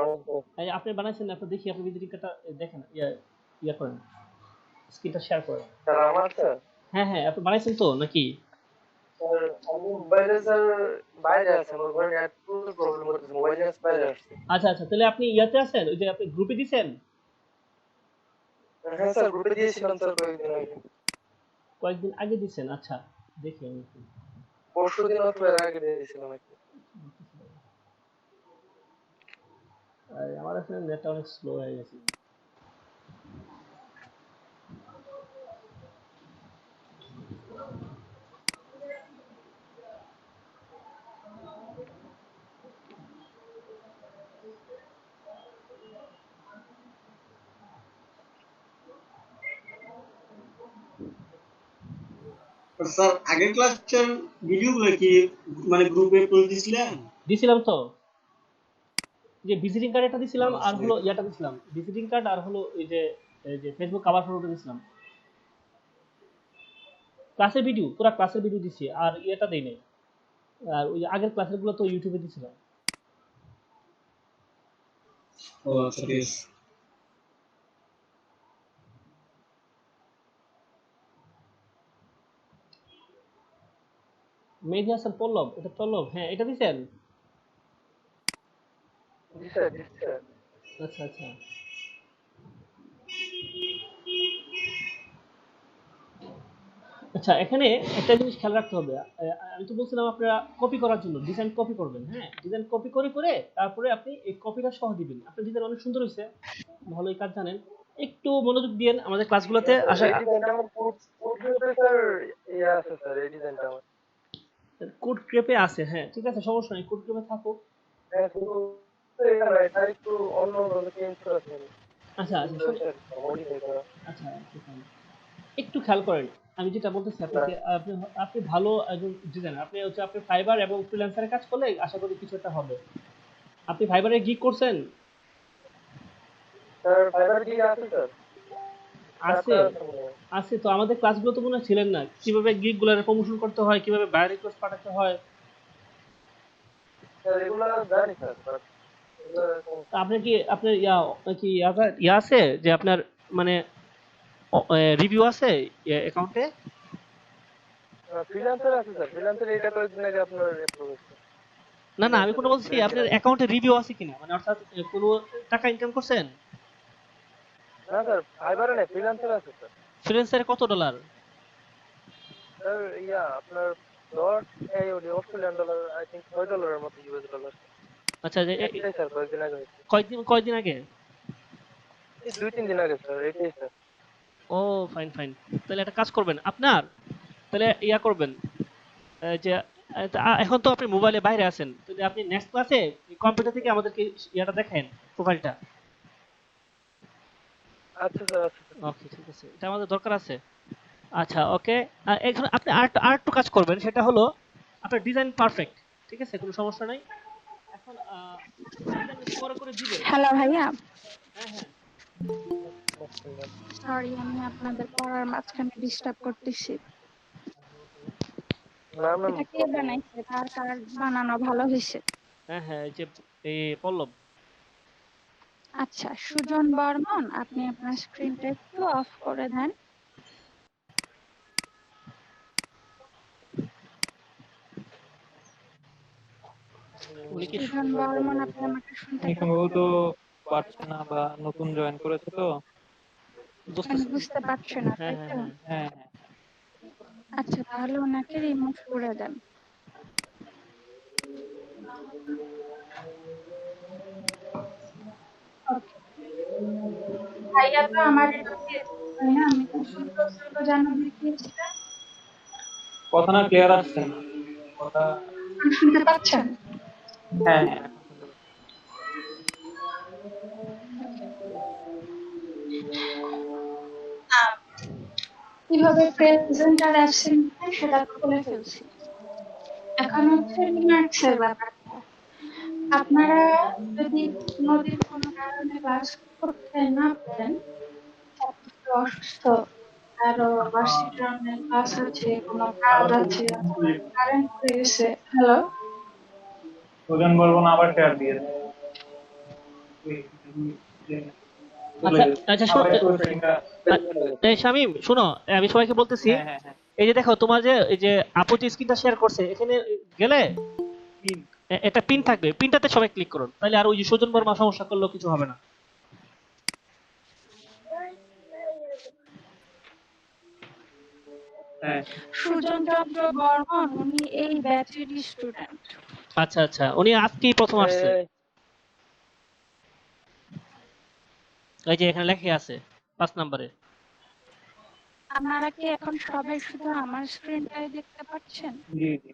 এই আপনি বানাইছেন না? আপনি দেখি আপনি ভিজিটিং কার্ডটা দেখেন, ইয়া করেন, স্ক্রিনটা শেয়ার করেন। স্যার আমার স্যার, হ্যাঁ হ্যাঁ, আপনি বানাইছেন তো নাকি? স্যার আমি মোবাইলে স্যার বাইরে আছে, আমার ঘরে নেট প্রবলেম হচ্ছে, মোবাইলে বাইরে আসছে। আচ্ছা আচ্ছা, তাহলে আপনি ইয়াতে আছেন, ওই যে আপনি গ্রুপে দিছেন? হ্যাঁ স্যার, গ্রুপে দিয়েছিলাম স্যার কয়েকদিন আগে দিছেন? আচ্ছা দেখি আমি একটু। পরশুদিন অথবা এর আগে দিয়েছিলাম একটু। আমার আসলে নেটটা অনেক স্লো হয়ে গেছে। স্যার আগের ক্লাসের ভিডিওগুলো কি মানে গ্রুপে পোস্ট দিছিলেন? দিছিলাম তো, যে ভিজিটিং কার্ড এটা দিছিলাম, আর হলো ইয়াটা দিছিলাম, ভিজিটিং কার্ড আর হলো এই যে ফেসবুক কভার ফটোটা দিছিলাম। ক্লাসের ভিডিও, পুরো ক্লাসের ভিডিও দিছি, আর ইয়েটা দেই নাই। আর ওই আগের ক্লাসের গুলো তো ইউটিউবে দিছিলাম। ও আচ্ছা ঠিক আছে। মেহেদী হাসান পল্লব, এটা পল্লব, হ্যাঁ এটা দিছেন? জি স্যার, জি স্যার। আচ্ছা আচ্ছা, আচ্ছা এখানে একটা জিনিস খেয়াল রাখতে হবে, আমি তো বলছিলাম আপনারা কপি করার জন্য ডিজাইন কপি করবেন, হ্যাঁ ডিজাইন কপি করে করে তারপরে আপনি এই কপিটা সহ দিবেন। আপনার ডিজাইন অনেক সুন্দর হয়েছে, ভালোই কাজ জানেন, একটু মনোযোগ দিয়েন আমাদের ক্লাসগুলোতে। আশা এই ডিজাইনটা আমার কোড গ্রুপে স্যার ইয়ে আছে স্যার, এই ডিজাইনটা আমার কোড ক্রেপে আছে, হ্যাঁ ঠিক আছে, সমস্যা নেই, কোড ক্রেপে থাকুক। হ্যাঁ, কিন্তু এটা একটু অন্য ভাবে চেঞ্জ করা স্যার। আচ্ছা আচ্ছা আচ্ছা, একটু খেয়াল করেন আমি যেটা বলতেছি আপনাকে, আপনি আপনি ভালো একজন ডিজাইনার, আপনি হচ্ছে আপনি ফাইবার এবং ফ্রিল্যান্সারে কাজ করলে আশা করি কিছু একটা হবে। আপনি ফাইবারে গিগ করছেন? স্যার ফাইবার কি আছে স্যার? আছে আছে তো, আমাদের ক্লাসগুলো তো মনে হয় ছিলেন না, কিভাবে গিগ গুলার প্রমোশন করতে হয়, কিভাবে বায়ার রিকোয়েস্ট পাঠাতে হয়। স্যার এগুলা জানি স্যার, আপনি কি আপনার কি ইয়া আছে যে আপনার মানে রিভিউ আছে অ্যাকাউন্টে? ফ্রিল্যান্সার আছে স্যার, ফ্রিল্যান্সার এটা কয়েকদিন আগে আপনার অ্যাপ্রুভ হয়েছে। না না, আমি কোনো বলছি আপনার অ্যাকাউন্টে রিভিউ আছে কিনা, মানে অর্থাৎ কোনো টাকা ইনকাম করছেন? না স্যার, ফাইবারে না, ফ্রিল্যান্সার আছে স্যার। ফ্রিল্যান্সারে কত ডলার? স্যার আপনার dot Australian dollar, I think $6 মতো, ইউএস ডলার। আচ্ছা যে এটাই স্যার কয়েকদিন আগে হয়েছে। কয়দিন আগে? এই 2-3 দিন আগে স্যার, এটাই স্যার। ও ফাইন ফাইন, তাহলে একটা কাজ করবেন আপনার, তাহলে করবেন যে এখন তো আপনি মোবাইলে বাইরে আছেন, তাহলে আপনি নেক্সট ক্লাসে কম্পিউটার থেকে আমাদেরকে ইয়াটা দেখেন, প্রোফাইলটা। আচ্ছা স্যার, আচ্ছা ওকে ঠিক আছে, এটা আমাদের দরকার আছে। আচ্ছা ওকে, এখন আপনি আর একটু কাজ করবেন, সেটা হলো আপনার ডিজাইন পারফেক্ট, ঠিক আছে, কোনো সমস্যা নাই। এখন পরে করে দিবেন। হ্যালো ভাইয়া, হ্যাঁ হ্যাঁ, সরি আমি আপনাদের পড়ার মাঝখানে ডিস্টার্ব করতেছি। না ম্যাম, এটা কে বানাইছে? কার কার বানানো ভালো হয়েছে? হ্যাঁ হ্যাঁ, এই পল্লব। আচ্ছা সুজন বর্মন, আপনি আপনার স্ক্রিনটা একটু অফ করে দেন। সুজন বর্মন, আপনি আমাকে শুনতে সম্ভবত পারছে না বা নতুন জয়েন করেছে তো বুঝতে পারছে না, তাই তো? হ্যাঁ। আচ্ছা তাহলে ওনাকে রিমুভ করে দেন। ভাইয়া তো আমার তাই না? আমি তো সূত্রগুলো জানা দেখিয়েছিলাম। কথা না ক্লিয়ার আসছে না কথা। শুনতে পাচ্ছেন? হ্যাঁ হ্যাঁ এখন শুনতে পাচ্ছি। কিভাবে প্রেজেন্ট আর অ্যাবসেন্ট হয় সেটা তো বলে ফেলছি। এখন হচ্ছে রিমার্কসের ব্যাপারটা। আপনারা যদি কোনোদিন কোনো কারণে ক্লাস করতে না পারেন, অসুস্থ, কারো ভার্সিটি অনলাইন ক্লাস আছে, কোনো কাজ আছে, কারেন্ট চলে গেছে। হ্যালো, সুজন বলবো না আবার শেয়ার দিয়ে দেন। আচ্ছা আচ্ছা এই শামিম শোনো, আমি সবাইকে বলতেছি, হ্যাঁ হ্যাঁ হ্যাঁ এই যে দেখো তোমার যে এই যে আপু যে স্ক্রিনটা শেয়ার করছে, এখানে গেলে একটা পিন থাকবে, পিনটাতে সবাই ক্লিক করুন, তাহলে আর ওই যে সুজন বর্মা সমস্যা করলেও কিছু হবে না। সুজন চন্দ্র বর্মন উনি এই ব্যাচেরই স্টুডেন্ট। আচ্ছা আচ্ছা, উনি আজকেই প্রথম আসছে। এই যে এখানে লেখা আছে 5 নম্বরে। আপনারা কি এখন সবাই শুধু আমার স্ক্রিনটাই দেখতে পাচ্ছেন? জি জি।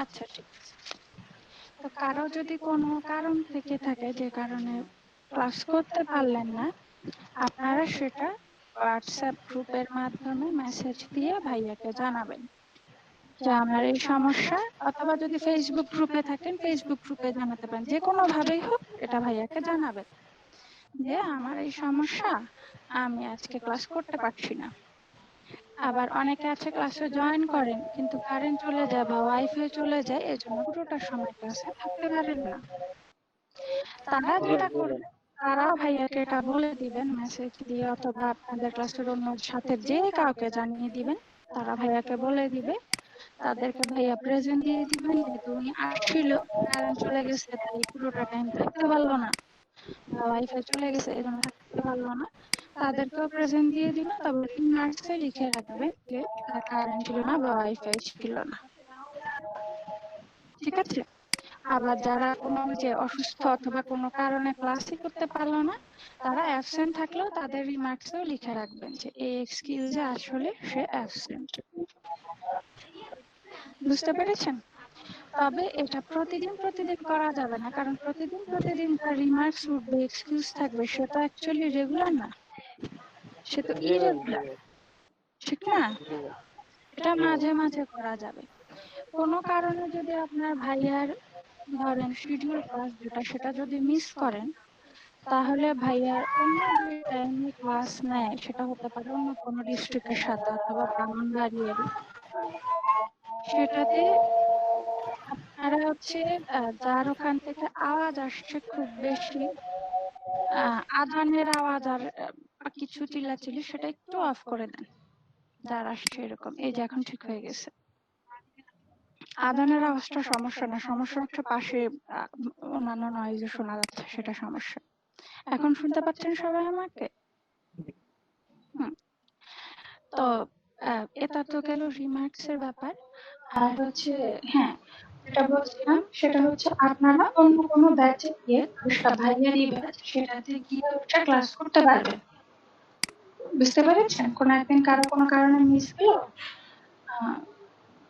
আচ্ছা ঠিক আছে। তো কারো যদি কোনো কারণ থেকে থাকে যে কারণে ক্লাস করতে পারলেন না, আপনারা সেটা হোয়াটসঅ্যাপ গ্রুপের মাধ্যমে মেসেজ দিয়ে ভাইয়াকে জানাবেন যে আমার এই সমস্যা, অথবা যদি ফেসবুক গ্রুপে থাকেন ফেসবুক গ্রুপে জানাতে পারেন, যে কোনো ভাবেই হোক এটা ভাইয়াকে জানাবেন যে আমার এই সমস্যা, আমি আজকে ক্লাস করতে পারছি না। আবার অনেকে আছে ক্লাসে জয়েন করেন কিন্তু কারেন্ট চলে যায় বা ওয়াইফাই চলে যায়, এজন্য পুরোটা সময় ক্লাসে থাকতে পারেন না। তারা যেটা করবেন, তারা ভাইয়াকে এটা বলে দিবেন মেসেজ দিয়ে, অথবা আপনাদের ক্লাসের অন্য সাথে যে কাউকে জানিয়ে দিবেন, তারা ভাইয়াকে বলে দিবে, তাদেরকে ভাইয়া প্রেজেন্ট দিয়ে দিবেন যেহেতু উনি আসছিল, কারেন্ট চলে গেছে তাই পুরোটা টাইম থাকতে পারলো না, বা ওয়াইফাই চলে গেছে এজন্য থাকতে পারলো না, তাদেরকেও প্রেজেন্ট দিয়ে দিবেন। তবে রিমার্কসে লিখে রাখবেন যে কারেন্ট ছিল না বা ওয়াইফাই ছিল না। ঠিক আছে? আবার যারা কোনো যে অসুস্থ অথবা কোনো কারণে ক্লাসই করতে পারলো না, তারা অ্যাবসেন্ট থাকলেও তাদের রিমার্কসেও লিখে রাখবেন যে এই এক্সকিউজে আসলে সে অ্যাবসেন্ট। বুঝতে পেরেছেন? তবে এটা প্রতিদিন প্রতিদিন করা যাবে না, কারণ প্রতিদিন প্রতিদিন তার রিমার্কস উঠবে, এক্সকিউজ থাকবে, সে তো অ্যাকচুয়ালি রেগুলার না, সে তো ইরেগুলার, ঠিক না? এটা মাঝে মাঝে করা যাবে। কোনো কারণে যদি আপনার ভাইয়ার ধরেন শিডিউল ক্লাস যেটা সেটা যদি মিস করেন, তাহলে ভাইয়ার অন্য যে টাইমে ক্লাস নেয় সেটা হতে পারে অন্য কোনো ডিস্ট্রিক্টের সাথে অথবা ব্রাহ্মণবাড়িয়ার, সেটাতে আপনারা হচ্ছে যার ওখান থেকে আওয়াজ আসছে খুব বেশি, আজানের আওয়াজ আর কিছু চিল্লাচিল্লি, সেটা একটু অফ করে দেন যার আসছে এরকম। এই যে এখন ঠিক হয়ে গেছে। আজানের আওয়াজটা সমস্যা না, সমস্যা হচ্ছে পাশে অন্যান্য নয়েজে শোনা যাচ্ছে, সেটা সমস্যা। এখন শুনতে পাচ্ছেন সবাই আমাকে? তো এটা তো গেল রিমার্কস এর ব্যাপার। আর হচ্ছে হ্যাঁ, যেটা বলছিলাম সেটা হচ্ছে আপনারা অন্য কোনো ব্যাচে গিয়ে, ভাইয়ারই ব্যাচ, সেটাতে গিয়ে ওটা ক্লাস করতে পারবেন। বুঝতে পেরেছেন? কোনো একদিন কারো কোনো কারণে মিস হলো,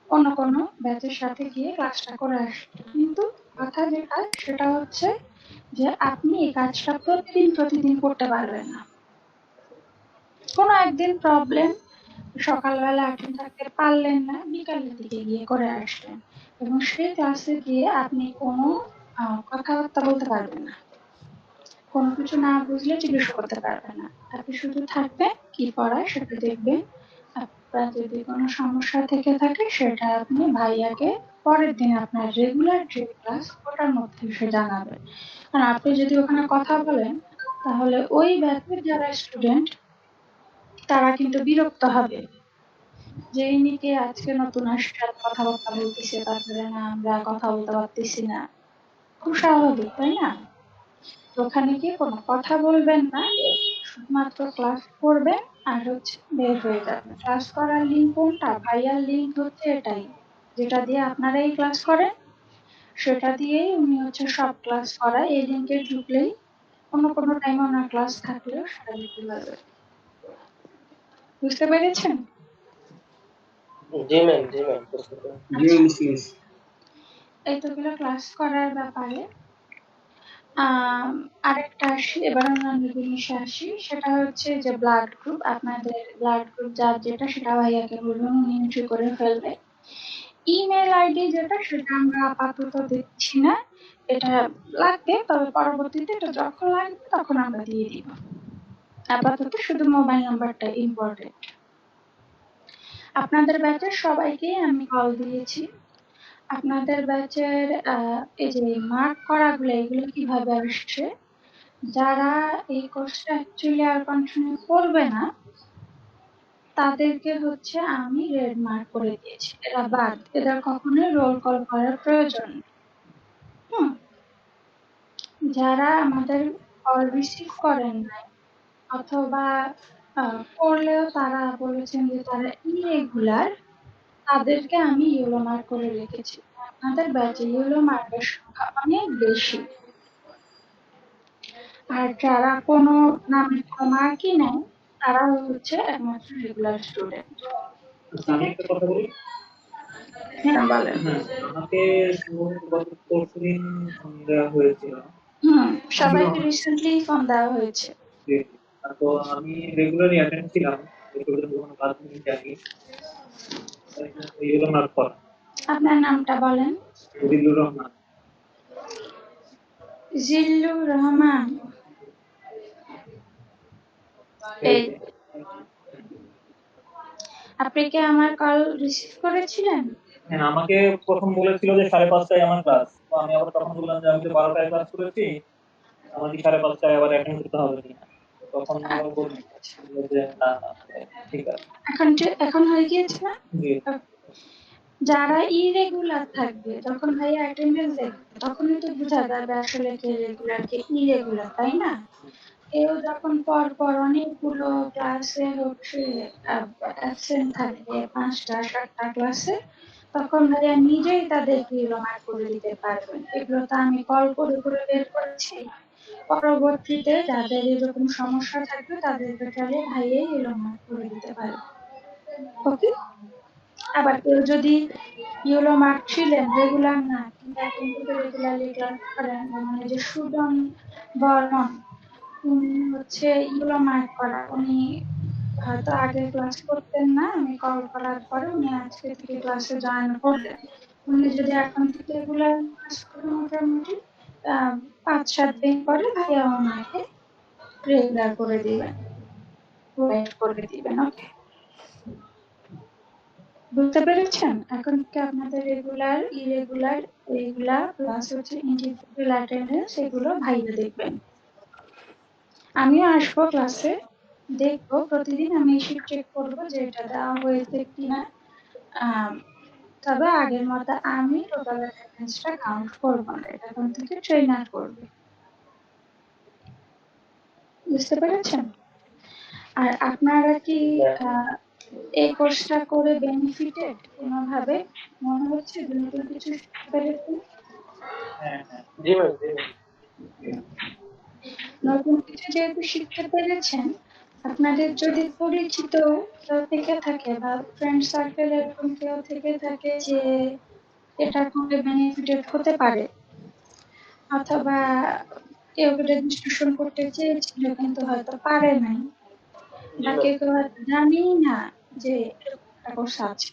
অন্য কোনো ব্যাচের সাথে গিয়ে ক্লাসটা করে আসবে। কিন্তু কথা যেটা সেটা হচ্ছে যে আপনি এই কাজটা প্রতিদিন প্রতিদিন করতে পারবেন না। কোনো একদিন প্রবলেম, সকালবেলা অ্যাটেন্ড থাকতে পারলেন না, বিকালের দিকে গিয়ে করে আসলেন, এবং সেই ক্লাসে গিয়ে আপনি কোনো কথাবার্তা বলতে পারবেন না, কোনো কিছু না বুঝলে জিজ্ঞেস করতে পারবেন না। আপনি শুধু থাকবেন, কি পড়ায় সেটা দেখবেন। আপনার যদি কোনো সমস্যা থেকে থাকে সেটা আপনি ভাইয়াকে পরের দিন আপনার রেগুলার যে ক্লাস ওটার মধ্যে এসে জানাবেন। কারণ আপনি যদি ওখানে কথা বলেন তাহলে ওই ব্যাচের যারা স্টুডেন্ট তারা কিন্তু বিরক্ত হবে যে ইনি কে আজকে নতুন আসছে, কথাবার্তা বলতেছে, তারপরে না আমরা কথা বলতে পারতেছি না। খুব স্বাভাবিক, তাই না? ওখানে গিয়ে কোনো কথা বলবেন না, শুধুমাত্র ক্লাস করবেন আর হচ্ছে বের হয়ে যাবেন। ক্লাস করার লিঙ্ক কোনটা? ভাইয়ার লিঙ্ক হচ্ছে এটাই, যেটা দিয়ে আপনারা এই ক্লাস করেন, সেটা দিয়েই উনি হচ্ছে সব ক্লাস করায়। এই লিঙ্কে ঢুকলেই অন্য কোনো টাইমে ওনার ক্লাস থাকলেও সেটা দেখতে পারবেন। বুঝতে পেরেছেন? জি ম্যাম, জি ম্যাম, বুঝতে পেরেছি। জি ম্যাম, বুঝতে পেরেছি। এতগুলো ক্লাস করার ব্যাপারে আম, আরেকটা আসি, এবার অন্যান্য জিনিসে আসি। সেটা হচ্ছে যে ব্লাড গ্রুপ, আপনাদের ব্লাড গ্রুপ যার যেটা সেটা ভাইয়াকে বলবেন, উনি এন্ট্রি করে ফেলবে। ইমেল আইডি যেটা সেটা আমরা আপাতত দিচ্ছি না, এটা লাগবে, তবে পরবর্তীতে এটা যখন লাগবে তখন আমরা দিয়ে দিব। আপাতত শুধু মোবাইল নাম্বারটা ইম্পর্টেন্ট। আপনাদের ব্যাচের সবাইকে আমি কল দিয়েছি। আপনাদের ব্যাচের এই যে মার্ক করাগুলো, এগুলো কিভাবে আসছে, যারা এই কোর্সটা অ্যাকচুয়ালি আর কন্টিনিউ করবে না তাদেরকে হচ্ছে আমি রেড মার্ক করে দিয়েছি, এরা বাদ, এদের কখনোই রোল কল করার প্রয়োজন নেই। হুম, যারা আমাদের কল রিসিভ করেন নাই অথবা করলেও তারা বলেছেন যে তারা ইরেগুলার, তাদেরকে আমি ইয়েলো মার্ক করে রেখেছি। আপনাদের ব্যাচে ইয়েলো মার্কের সংখ্যা অনেক বেশি। আর যারা কোনো নামে মার্কই নেয় তারা হচ্ছে একমাত্র রেগুলার স্টুডেন্ট। আচ্ছা, আমি একটা কথা বলি। হ্যাঁ বলেন। হ্যাঁ, আমাকে সম্ভবত গত পরশুদিন ফোন দেওয়া হয়েছিল। সবাইকে রিসেন্টলি ফোন দেওয়া হয়েছে। জি, তো আমি রেগুলারলি অ্যাটেন্ড ছিলাম, এই পর্যন্ত কোনো কাজ নেই জানি। এইগুলো মার্ক করা। আপনার নামটা বলেন। জিল্লুর রহমান। জিল্লুর রহমান। এই আপনি কি আমার কল রিসিভ করেছিলেন? হ্যাঁ, আমাকে প্রথম বলেছিল যে 5:30টায় আমার ক্লাস, তো আমি আবার তখন বললাম যে আমি তো 12টায় ক্লাস করেছি, আমাকে 5:30টায় আবার অ্যাটেন্ড করতে হবে কিনা। তখন আবার বলল যে না না, ঠিক আছে। এখন হয়ে গিয়েছে না? জি। যারা ইরেগুলার থাকবে, যখন ভাইয়া অ্যাটেন্ডেন্স দেখবে তখনই তো বোঝা যাবে আসলে কে রেগুলার কে ইরেগুলার, তাই না? কেউ যখন পর অনেকগুলো ক্লাসে হচ্ছে অ্যাবসেন্ট থাকবে, 5টা 7টা ক্লাসে, তখন ভাইয়া নিজেই তাদেরকে মার্ক করে দিতে পারবেন। এগুলো তো আমি কল করে করে বের করেছি। পরবর্তীতে যাদের এরকম সমস্যা থাকবে তাদেরকে চাইলে ভাইয়াই মার্ক করে দিতে পারবে। ওকে? আবার কেউ যদি ইয়েলো মার্ক ছিলেন, রেগুলার না, কিন্তু এখন থেকে রেগুলারলি ক্লাস করেন, মানে যে সুজন বর্মন, উনি হচ্ছে ইয়েলো মার্ক করা, উনি হয়তো আগে ক্লাস করতেন না, আমি কল করার পরে উনি আজকে থেকে ক্লাসে জয়েন করলেন। উনি যদি এখন থেকে রেগুলার ক্লাস করেন মোটামুটি 5-7 দিন পরে ভাইয়া ওনাকে রেগুলার করে দিবেন, ওয়েট করে দিবেন। ওকে, বুঝতে পেরেছেন? এখন কি আপনাদের রেগুলার ইরেগুলার এগুলা প্লাস হচ্ছে ইন্ডিভিজুয়াল অ্যাটেন্ডেন্স এগুলো ভাইয়া দেখবেন। আমিও আসবো ক্লাসে, দেখবো প্রতিদিন, আমি শিট চেক করবো যে এটা দেওয়া হয়েছে কিনা। তবে আগের মতো আমি টোটাল অ্যাটেন্ডেন্সটা কাউন্ট করবো না, এটা এখন থেকে ট্রেনার করবে। বুঝতে পেরেছেন? আর আপনারা কি এই কোর্সটা করে বেনিফিটেড কোনোভাবে? মনে হচ্ছে যে নতুন কিছু শিখতে পেরেছেন? জি ম্যাম, জি ম্যাম। নতুন কিছু যেহেতু শিখতে পেরেছেন, আপনাদের যদি পরিচিত কেউ থেকে থাকে বা ফ্রেন্ড সার্কেল এরকম কেউ থেকে থাকে যে এটা করলে বেনিফিটেড হতে পারে, অথবা কেউ রেজিস্ট্রেশন করতে চেয়েছিল কিন্তু হয়তো পারে নাই, বা কেউ হয়তো জানেই না যে এরকম একটা কোর্স আছে,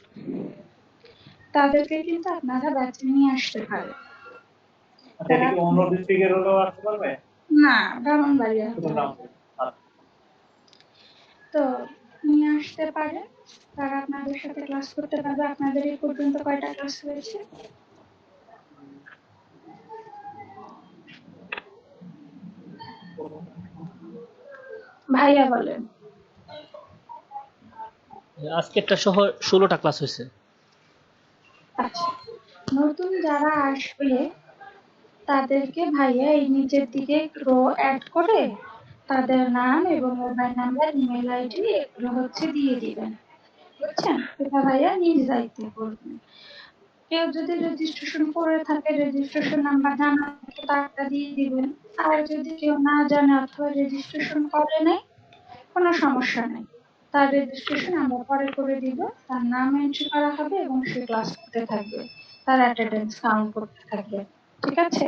তাদেরকে কিন্তু আপনারা ব্যাচে নিয়ে আসতে পারেন। আচ্ছা, এটা কি অন্য ডিস্ট্রিক্টের হলেও আসতে পারবে? না, ব্রাহ্মণবাড়িয়া। তো নিয়ে আসতে পারে, তারা আপনাদের সাথে ক্লাস করতে পারবে। আপনাদের এই পর্যন্ত কয়টা ক্লাস হয়েছে? ভাইয়া বলেন। আজকে একটা সহ 16টা ক্লাস হয়েছে। আচ্ছা, নতুন যারা আসবে তাদেরকে ভাইয়া এই নিচের দিকে রো অ্যাড করে তাদের নাম এবং মোবাইল নাম্বার, ইমেল আইডি এগুলো হচ্ছে দিয়ে দিবেন। বুঝছেন? এটা ভাইয়া নিজ দায়িত্বে করবেন। কেউ যদি রেজিস্ট্রেশন করে থাকে, রেজিস্ট্রেশন নাম্বার জানা থাকে তারটা দিয়ে দিবেন। আর যদি কেউ না জানে অথবা রেজিস্ট্রেশন করে নাই, কোনো সমস্যা নেই, তার রেজিস্ট্রেশন আমরা পরে করে দিব, তার নাম এন্ট্রি করা হবে এবং সে ক্লাস করতে থাকবে, তার অ্যাটেন্ডেন্স কাউন্ট করতে থাকবে। ঠিক আছে?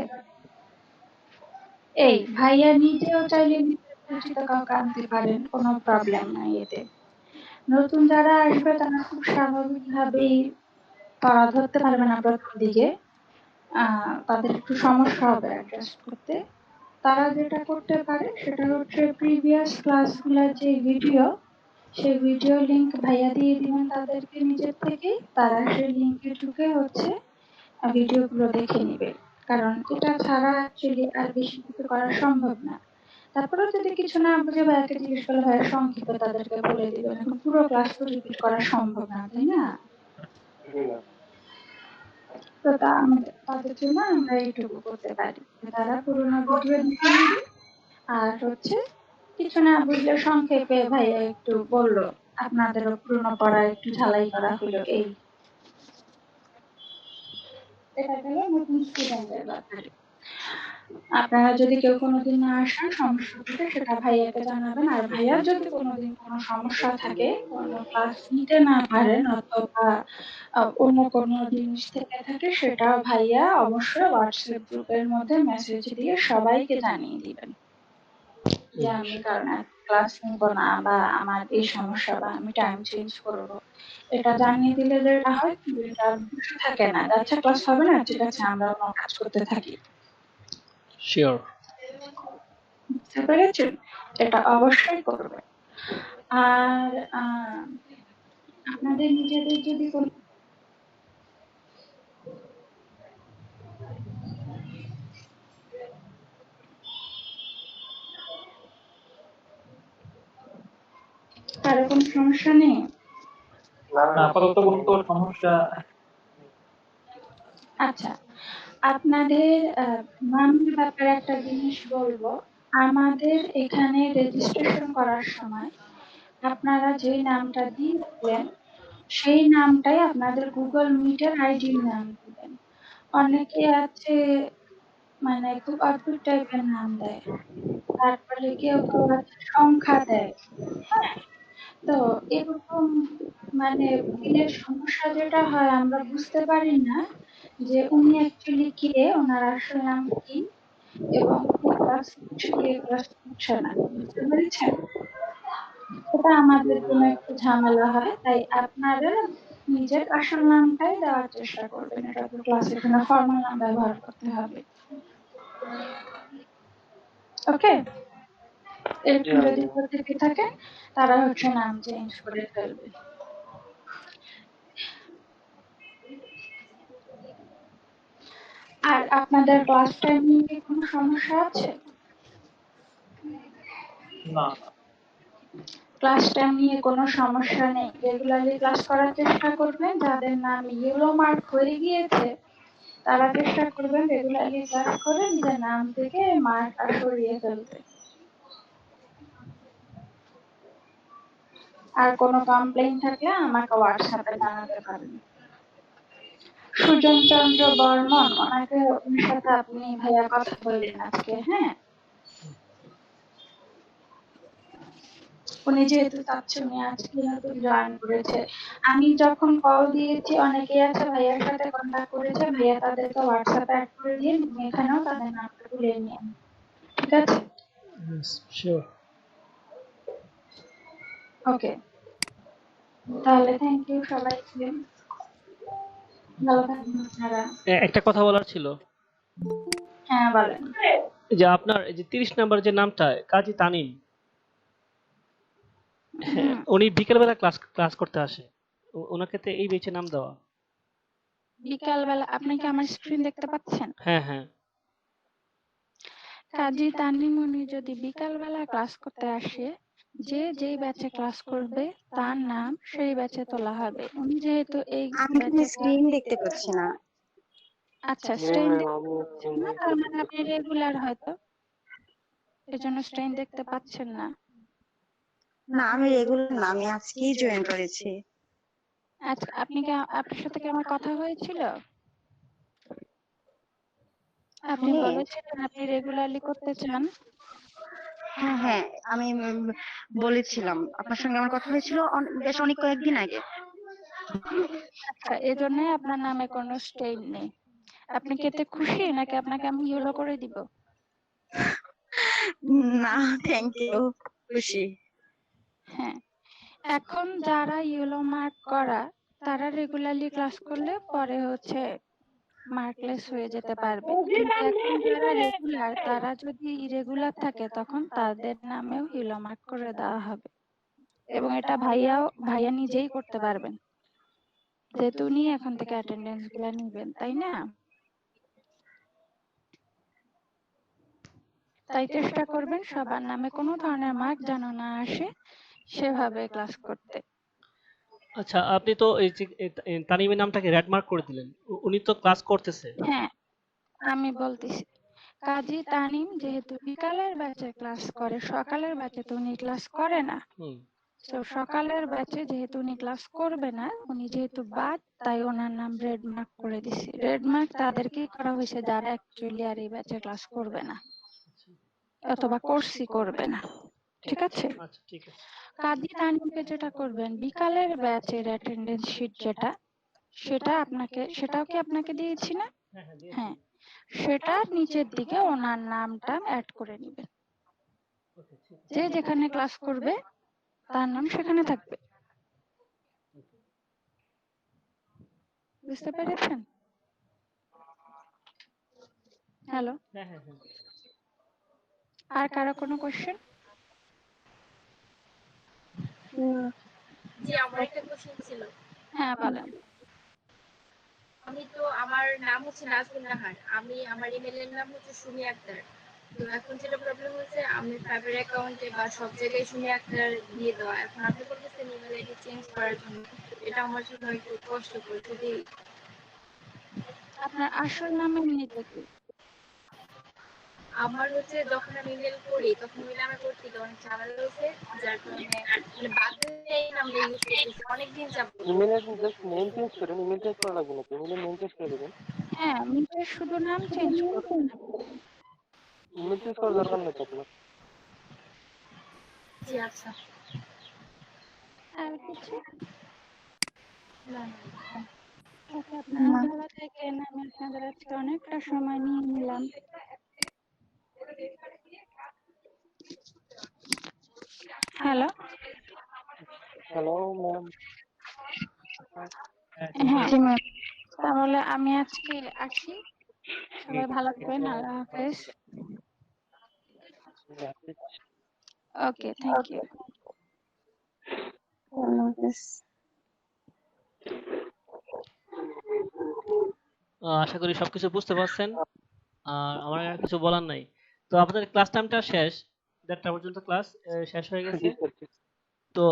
এই ভাইয়া নিজেও চাইলে নিজের পরিচিত কাউকে আনতে পারেন, কোনো প্রবলেম নাই এতে। নতুন যারা আসবে তারা খুব স্বাভাবিকভাবেই পড়া ধরতে পারবে না প্রথম দিকে, তাদের একটু সমস্যা হবে অ্যাডজাস্ট করতে। তারা যেটা করতে পারে সেটা হচ্ছে প্রিভিয়াস ক্লাসগুলোর যে ভিডিও, সেই ভিডিও লিংক ভাইয়া দিয়ে দিবেন তাদেরকে নিজের থেকেই, তারা সেই লিংকে ঢুকে হচ্ছে ভিডিওগুলো দেখে নিবে, কারণ এটা ছাড়া অ্যাকচুয়ালি আর বেশি কিছু করা সম্ভব না। তারপরেও যদি কিছু না বুঝে ভাইয়াকে জিজ্ঞেস করলে ভাইয়া সংক্ষেপে তাদেরকে বলে দিবেন, এখন পুরো ক্লাস তো রিপিট করা সম্ভব না, তাই না? তো তাদের জন্য আমরা এইটুকু করতে পারি, তারা পুরোনো ভিডিও দেখে নিবে, আর হচ্ছে কিছু না বুঝলে সংক্ষেপে ভাইয়া একটু বললো, আপনাদেরও পুরোনো পড়া একটু ঝালাই করা হলো। এই এটা গেল নতুন স্টুডেন্টের ব্যাপারে। আপনারা যদি কেউ কোনোদিন না আসেন, সমস্যা থাকে সেটা ভাইয়াকে জানাবেন। আর ভাইয়ার যদি কোনোদিন কোনো সমস্যা থাকে, কোনো ক্লাস নিতে না পারেন অথবা অন্য কোনো জিনিস থেকে থাকে, সেটা ভাইয়া অবশ্যই হোয়াটসঅ্যাপ গ্রুপের মধ্যে মেসেজ দিয়ে সবাইকে জানিয়ে দিবেন যে আমি কারণ ক্লাস নিব না, বা আমার এই সমস্যা, বা আমি টাইম চেঞ্জ করব। এটা জানিয়ে দিলে যেটা হয় এটা বসে থাকে না, আচ্ছা ক্লাস হবে না, ঠিক আছে আমরা অন্য কাজ করতে থাকি। শিওর। বুঝতে পেরেছেন? এটা অবশ্যই করবে। আর আপনাদের নিজেদের যদি কোনো কারো কোনো সমস্যা নেই? না, আপাতত কোনো তো সমস্যা। আচ্ছা, আপনাদের নামের ব্যাপারে একটা জিনিস বলবো, আমাদের এখানে রেজিস্ট্রেশন করার সময় আপনারা যে নামটা দিয়েছিলেন সেই নামটাই আপনাদের গুগল মিটের আইডির নাম দিবেন। অনেকে আছে মানে খুব অদ্ভুত টাইপের নাম দেয়, তারপরে কেউ কেউ আছে সংখ্যা দেয়। হ্যাঁ, তো এরকম মানে দিলে সমস্যা যেটা হয়, আমরা বুঝতে পারি না যে উনি অ্যাকচুয়ালি কে, ওনার আসল নাম কি, এবং কে ক্লাস করছে কে ক্লাস করছে না। বুঝতে পেরেছেন? এটা আমাদের জন্য একটু ঝামেলা হয়, তাই আপনারা নিজের আসল নামটাই দেওয়ার চেষ্টা করবেন। এটা তো ক্লাসে এখানে ফর্মাল নাম ব্যবহার করতে হবে। ওকে, এরকম যদি থেকে থাকে তারা হচ্ছে নাম চেঞ্জ করে ফেলবে। আর আপনাদের ক্লাস টাইম নিয়ে কোনো সমস্যা আছে? না, ক্লাস টাইম নিয়ে কোনো সমস্যা নেই, রেগুলারলি ক্লাস করার চেষ্টা করবেন। যাদের নাম ইয়েলো মার্ক হয়ে গিয়েছে তারা চেষ্টা করবেন রেগুলারলি ক্লাস করে নিজের নাম থেকে মার্ক সরিয়ে ফেলতে। আর কোনো কমপ্লেইন থাকলে আমাকে হোয়াটসঅ্যাপে জানাতে পারেন। সুজন চন্দ্র বর্মন, ওনার সাথে আপনি ভাইয়া কথা বললেন আজকে? হ্যাঁ, উনি যেহেতু চাচ্ছে, উনি আজকে নতুন জয়েন করেছে। আমি যখন কল দিয়েছি অনেকেই আছে ভাইয়ার সাথে কন্ট্যাক্ট করেছে, ভাইয়া তাদেরকে হোয়াটসঅ্যাপে অ্যাড করে দিয়ে এখানেও তাদের নামটা তুলে নিয়ে। ঠিক আছে? শিওর। ওকে, তাহলে থ্যাংক ইউ সবাইকে, ভালো থাকবেন আপনারা। একটা কথা বলার ছিল। হ্যাঁ বলেন। যে আপনার এই যে 30 নাম্বার যে নামটা কাজী তানিম, উনি বিকেলবেলা ক্লাস করতে আসে, ওনাকে তো এই বেচে নাম দেওয়া। বিকালবেলা আপনি কি আমার স্ক্রিন দেখতে পাচ্ছেন? হ্যাঁ হ্যাঁ। কাজী তানিম উনি যদি বিকালবেলা ক্লাস করতে আসে, যে যেই ব্যাচে ক্লাস করবে তার নাম সেই ব্যাচে তোলা হবে। উনি যেহেতু এই আমি কোনো স্ক্রিন দেখতে পাচ্ছি না। আচ্ছা, স্ট্রেন দেখতে পাচ্ছেন না, তার মানে আপনি রেগুলার হয়তো এজন্য স্ট্রেন দেখতে পাচ্ছেন না। না আমি রেগুলার না, আমি আজকেই জয়েন করেছি। আচ্ছা, আপনার সাথে কি আমার কথা হয়েছিল? আপনি হ্যাঁ বলেছিলেন আপনি রেগুলারলি করতে চান। হ্যাঁ হ্যাঁ, আমি বলেছিলাম, আপনার সঙ্গে আমার কথা হয়েছিল বেশ অনেক কয়েকদিন আগে। আচ্ছা, এজন্যই আপনার নামে কোনো স্টেইন নেই। আপনি কি এতে খুশি নাকি আপনাকে আমি ইয়েলো করে দিব? না, থ্যাংক ইউ, খুশি। হ্যাঁ, এখন যারা ইয়েলো মার্ক করা তারা রেগুলারলি ক্লাস করলে পরে হচ্ছে মার্কলেস হয়ে যেতে পারবে, কিন্তু এখন যারা রেগুলার তারা যদি ইরেগুলার থাকে তখন তাদের নামেও ইয়েলো মার্ক করে দেওয়া হবে, এবং এটা ভাইয়া নিজেই করতে পারবেন, যেহেতু উনি এখন থেকে অ্যাটেন্ডেন্স গুলা নিবেন, তাই না? তাই চেষ্টা করবেন সবার নামে কোনো ধরনের মার্ক যেন না আসে, সেভাবে ক্লাস করতে। আচ্ছা, আপনি তো এই যে তানিমের নামটাকে রেড মার্ক করে দিলেন, উনি তো ক্লাস করতেছে। হ্যাঁ, আমি বলতেছি, কাজী তানিম যেহেতু বিকালের ব্যাচে ক্লাস করে, সকালের ব্যাচে তো উনি ক্লাস করে না। তো সকালের ব্যাচে যেহেতু উনি ক্লাস করবে না, উনি যেহেতু বাদ, তাই ওনার নাম রেড মার্ক করে দিছি। রেড মার্ক তাদেরকেই করা হয়েছে যারা অ্যাকচুয়ালি আর এই ব্যাচে ক্লাস করবে না অথবা কোর্সই করবে না, ঠিক আছে? আচ্ছা, ঠিক আছে। কাজী তানিমকে যেটা করবেন, বিকালের ব্যাচের অ্যাটেন্ডেন্স শিট যেটা, সেটাও কি আপনাকে দিয়েছি না? হ্যাঁ, সেটার নিচের দিকে ওনার নামটা অ্যাড করে নেবেন। যে যেখানে ক্লাস করবে তার নাম সেখানে থাকবে। বুঝতে পেরেছেন? হ্যালো, হ্যাঁ হ্যাঁ হ্যাঁ। আর কারো কোনো কোশ্চেন? জি, আমার একটা কোশ্চেন ছিল। হ্যাঁ, বলেন। আমার নাম হচ্ছে নাজমুন নাহার, আমার ইমেলের নাম হচ্ছে সুমি আক্তার। তো এখন যেটা প্রবলেম হচ্ছে, আমি ফাইবার অ্যাকাউন্টে বা সব জায়গায় সুমি আক্তার দিয়ে দেওয়া, এখন আপনি বলতেছেন ইমেল আইডি চেঞ্জ করার জন্য। এটা আমার জন্য একটু কষ্টকর। যদি আপনার আসল নামের নিচে কি? আমার হচ্ছে যখন আমি ইমেল করি তখন ওই নামে করতে গিয়ে অনেক ঝামেলা হয়েছে, যার কারণে মানে বাধ্য হয়ে এই নামটা ইউজ করতেছি অনেকদিন যাবত। ইমেলের জাস্ট নেম চেঞ্জ করেন, ইমেল চেঞ্জ করা লাগবে না, ইমেলের নেম চেঞ্জ করে দেবেন। হ্যাঁ, মিটের শুধু নাম চেঞ্জ করুন। ইমেল চেঞ্জ করার দরকার নেই তো আপনার। জি আচ্ছা। আর কিছু? না, ওকে, আপনারা ভালো থাকেন। আমি আপনাদের আজকে অনেকটা সময় নিয়ে নিলাম। হ্যালো। Hello ma'am. হ্যাঁ, তাহলে আমি আজকে আসি। সবাই ভালো থাকবেন। আল্লাহ হাফেজ। ওকে, থ্যাংক ইউ। আল্লাহ হাফেজ। আশা করি সবকিছু বুঝতে পারছেন। আর আমার আর কিছু বলার নাই। তো আপনাদের ক্লাস টাইমটা শেষ, 1:30 পর্যন্ত ক্লাস শেষ হয়ে গেছে। তো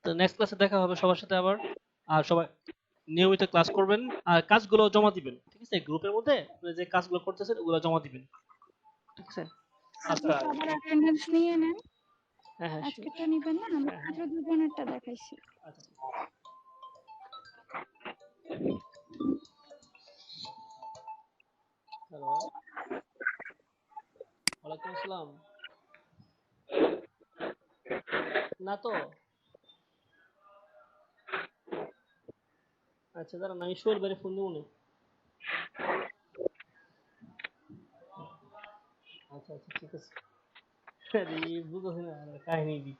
নেক্সট ক্লাসে দেখা হবে সবার সাথে আবার। আর সবাই নিয়মিত ক্লাস করবেন আর কাজগুলো জমা দিবেন, ঠিক আছে? গ্রুপের মধ্যে আপনারা যে কাজগুলো করতেছেন ওগুলো জমা দিবেন, ঠিক আছে? আচ্ছা, সবার অ্যাটেন্ডেন্স নিয়ে নেন। হ্যাঁ হ্যাঁ, আজকে তো নিবেন না, আমি আরো দুজনেরটা দেখাইছি। আচ্ছা। হ্যালো, ওয়ালাইকুম আসসালাম। না তো, আচ্ছা দাঁড়ান, আমি সোহেল ভাইয়ের ফোন দেবো না। আচ্ছা আচ্ছা, ঠিক আছে। আরে বুঝতেছি না কাহিনী কি।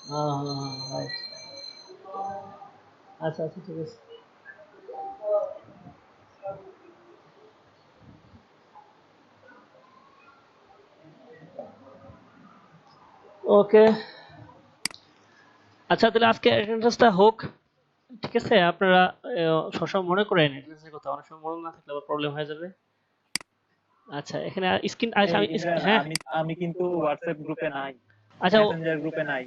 হ্যাঁ হ্যাঁ হ্যাঁ, আচ্ছা আচ্ছা, ঠিক আছে। ওকে, আচ্ছা তাহলে আজকে অ্যাটেন্ডেন্সটা হোক, ঠিক আছে? আপনারা সবসময় মনে করেন অ্যাটেন্ডেন্সের কথা, অনেক সময় মনে না থাকলে আবার প্রবলেম হয়ে যাবে। আচ্ছা, এখানে স্ক্রিন, আচ্ছা হ্যাঁ আমি কিন্তু হোয়াটসঅ্যাপ গ্রুপে নাই, আচ্ছা মেসেঞ্জার গ্রুপে নাই।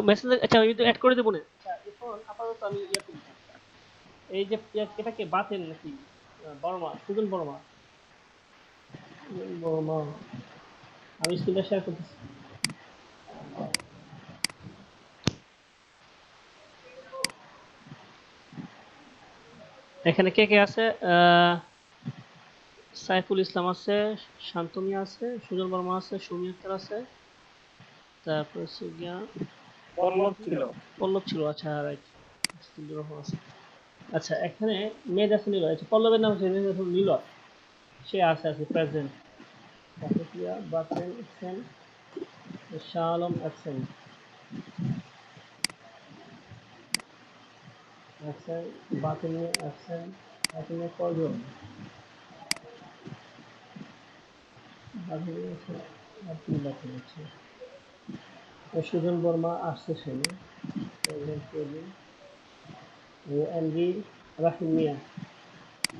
মেসেঞ্জার, আচ্ছা আমি অ্যাড করে দেবো না। আচ্ছা এখন আপাতত আমি করি, এই যে এটাকে বাতেন নাকি বর্মা, সুজন বর্মা, বর্মা, আমি স্ক্রিনটা শেয়ার করতেছি। এখানে কে কে আছে? সাইফুল ইসলাম আছে, শান্তমিয়া আছে, সুজন বর্মা আছে, সুমি আক্তার আছে, তারপর হচ্ছে গিয়া পল্লব ছিল। পল্লব ছিল, আচ্ছা রাইট, আছে। আচ্ছা এখানে মেয়েদ আছে নীল, আচ্ছা পল্লবের নাম হচ্ছে নীল, সে আছে প্রেজেন্ট। তারপর ক্রিয়া Baten absent, Shah Alam absent, Batenia absent, Batenia কজন, বাতেনিয়া আছে, বাতেন আছে। সুজন বর্মা আসছে সেনে, এমডি রাহিম মিয়া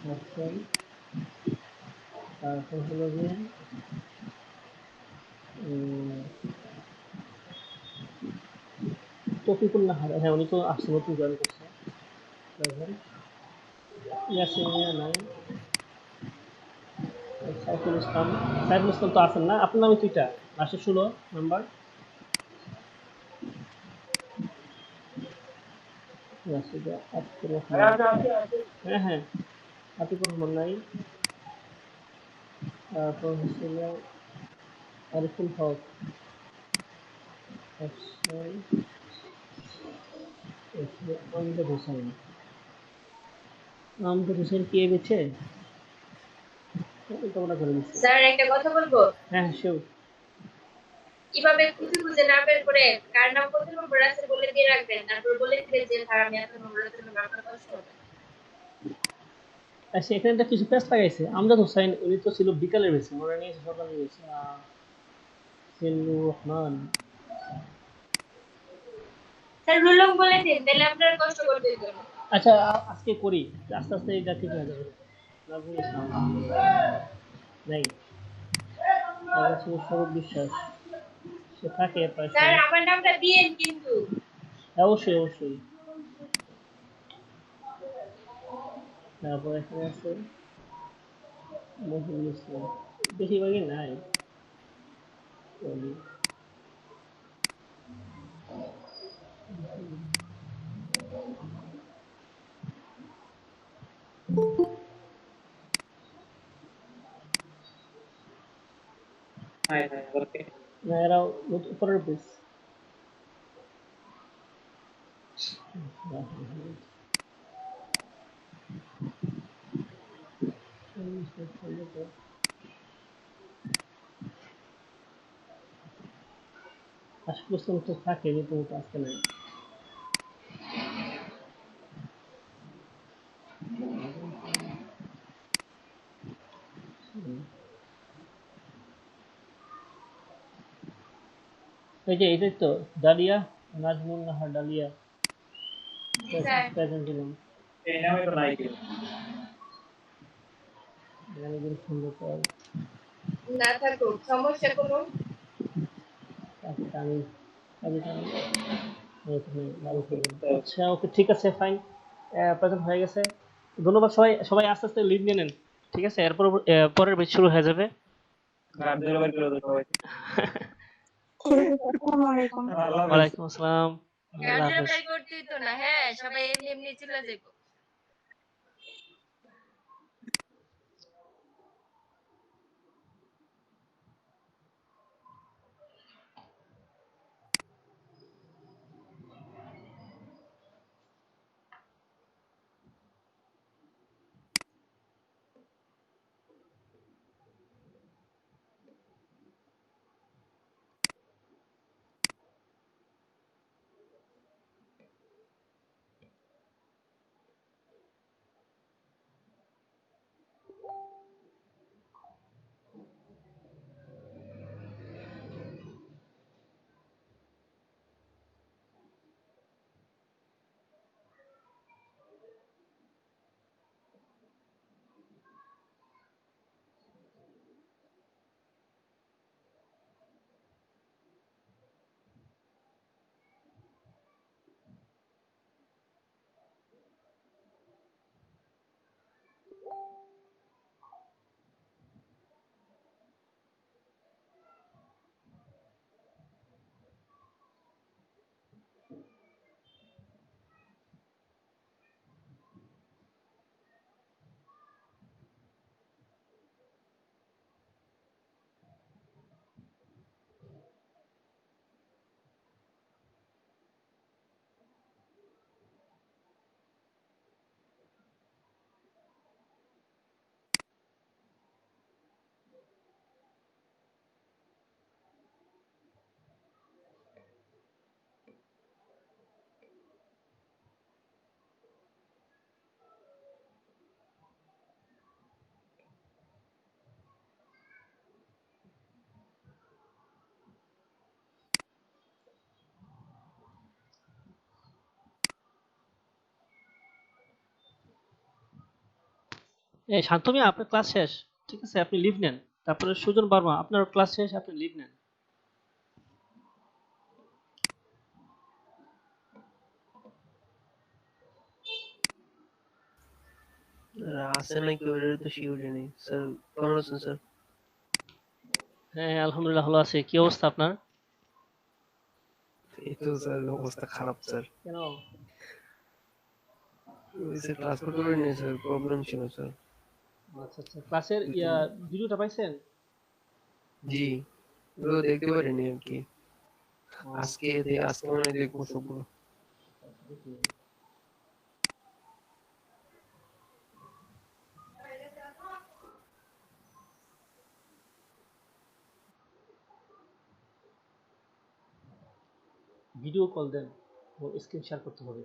অ্যাবসেন্ট। তারপর হলো যে তফিকুল নাহার, হ্যাঁ উনি তো আসছে, নতুন জয়েন করছে। ইয়াসিন মিয়া নাই, সাইফুল ইসলাম, সাইফুল ইসলাম তো আছেন না, আপনার নামে দুইটা, লাস্টে 16 নাম্বার। আতিকুর রহমান, হ্যাঁ হ্যাঁ আতিকুর রহমান নাই। তারপর হচ্ছে আরিফুল হক, আমজাদ হোসেন, আমজাদ হোসেন কে বেছে তোমরা করে দিচ্ছি। স্যার একটা কথা বলবো? হ্যাঁ শিওর। কিভাবে খুঁজে খুঁজে না বের করে কার নাম কত নম্বর আছে বলে দিয়ে রাখবেন, তারপর বলে দিবেন যে স্যার আমি এত নম্বর আছে, আপনার কষ্ট হবে। আচ্ছা এখানে একটা কিছু পেস্ট লাগাইছে, আমজাদ হোসেন উনি তো ছিল বিকালের বেশি, ওরা নিয়েছে সকালে বেশি। সিল্লুর রহমান, স্যার রুলং বলে দিন, তাহলে আপনার কষ্ট করতে হবে না। আচ্ছা আজকে করি, আস্তে আস্তে এটা ঠিক হয়ে যাবে। নাজমুল ইসলাম নাই, স্বরূপ বিশ্বাস, সে থাকে প্রায় স্যার আমার নামটা দিয়েন কিন্তু। অবশ্যই অবশ্যই। তারপর এখানে আছে মহিউল ইসলাম, বেশিরভাগই নাই। না এরাও উপরের পেজ। আশিকুল ইসলাম তো থাকে কিন্তু আজকে নাই। এই যে এটাই তো dahlia, Nazmul Nahar dahlia present দিলাম। এই নামে তো নাই কেউ। অনেকদিন সুন্দর পর না থাকুক সমস্যা কোনো। আচ্ছা ওকে ঠিক আছে ফাইন, প্রেজেন্ট হয়ে গেছে। ধন্যবাদ সবাই, সবাই আস্তে আস্তে লিড নিয়ে নেন, ঠিক আছে? এরপর পরের ব্যাচ শুরু হয়ে যাবে। ওয়ালাইকুম আসসালাম। আল্লাহ হাফেজ। করতেই তো না, হ্যাঁ সবাই এমনি এমনি চলে যাবো। এই শান্তমি আপনার ক্লাস শেষ, ঠিক আছে, আপনি লিভ নেন। তারপরে সুজন বর্মা আপনার ক্লাস শেষ, আপনি লিভ নেন। আছে নাকি ওটা তো শিওর নেই স্যার। কেমন আছেন স্যার? হ্যাঁ আলহামদুলিল্লাহ ভালো আছি। কি অবস্থা আপনার? এই তো স্যার অবস্থা খারাপ স্যার। কেন? ওই স্যার ক্লাস করতে পারিনি স্যার, প্রবলেম ছিল স্যার। আচ্ছা আচ্ছা, ক্লাসের ভিডিওটা পাইছেন? জি, ওগুলো দেখতে পারিনি আর কি। আজকে মানে দেখবো সবগুলো। ভিডিও কল দেন, ও স্ক্রিন শেয়ার করতে হবে।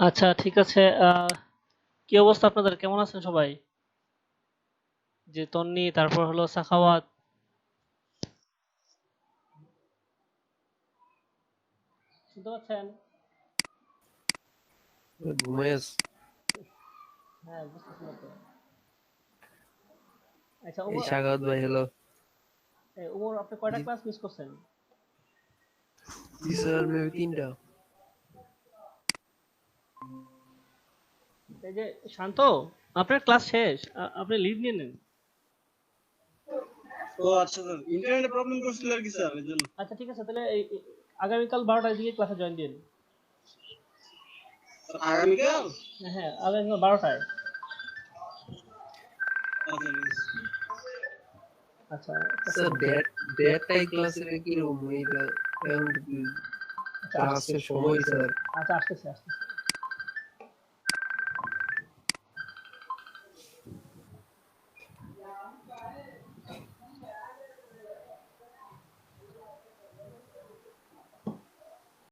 আচ্ছা ঠিক আছে, কি অবস্থা আপনাদের, কেমন আছেন সবাই? যে তন্নি, তারপর হলো সাখাওয়াত, শুনতে পাচ্ছেন? ঘুমাইস? হ্যাঁ বুঝতেছি না তো। আচ্ছা এই স্বাগত ভাই, হ্যালো। ওমর, আপনি কয়টা ক্লাস মিস করছেন? জি স্যার, মেবি 3টা। এই যে শান্ত, আপনার ক্লাস শেষ, আপনি লিভ নিয়ে নেন। ও আচ্ছা স্যার, ইন্টারনেটে প্রবলেম করছিল আর কি স্যার, এর জন্য। আচ্ছা ঠিক আছে, তাহলে আগামীকাল 12টার দিকে ক্লাসে জয়েন দিন। আগামীকাল? হ্যাঁ আগামীকাল 12টায়। আচ্ছা স্যার ডেটটাই ক্লাসের কি রুম এইটা এখন ক্লাসের সময় স্যার। আচ্ছা আসতেছে আসতেছে।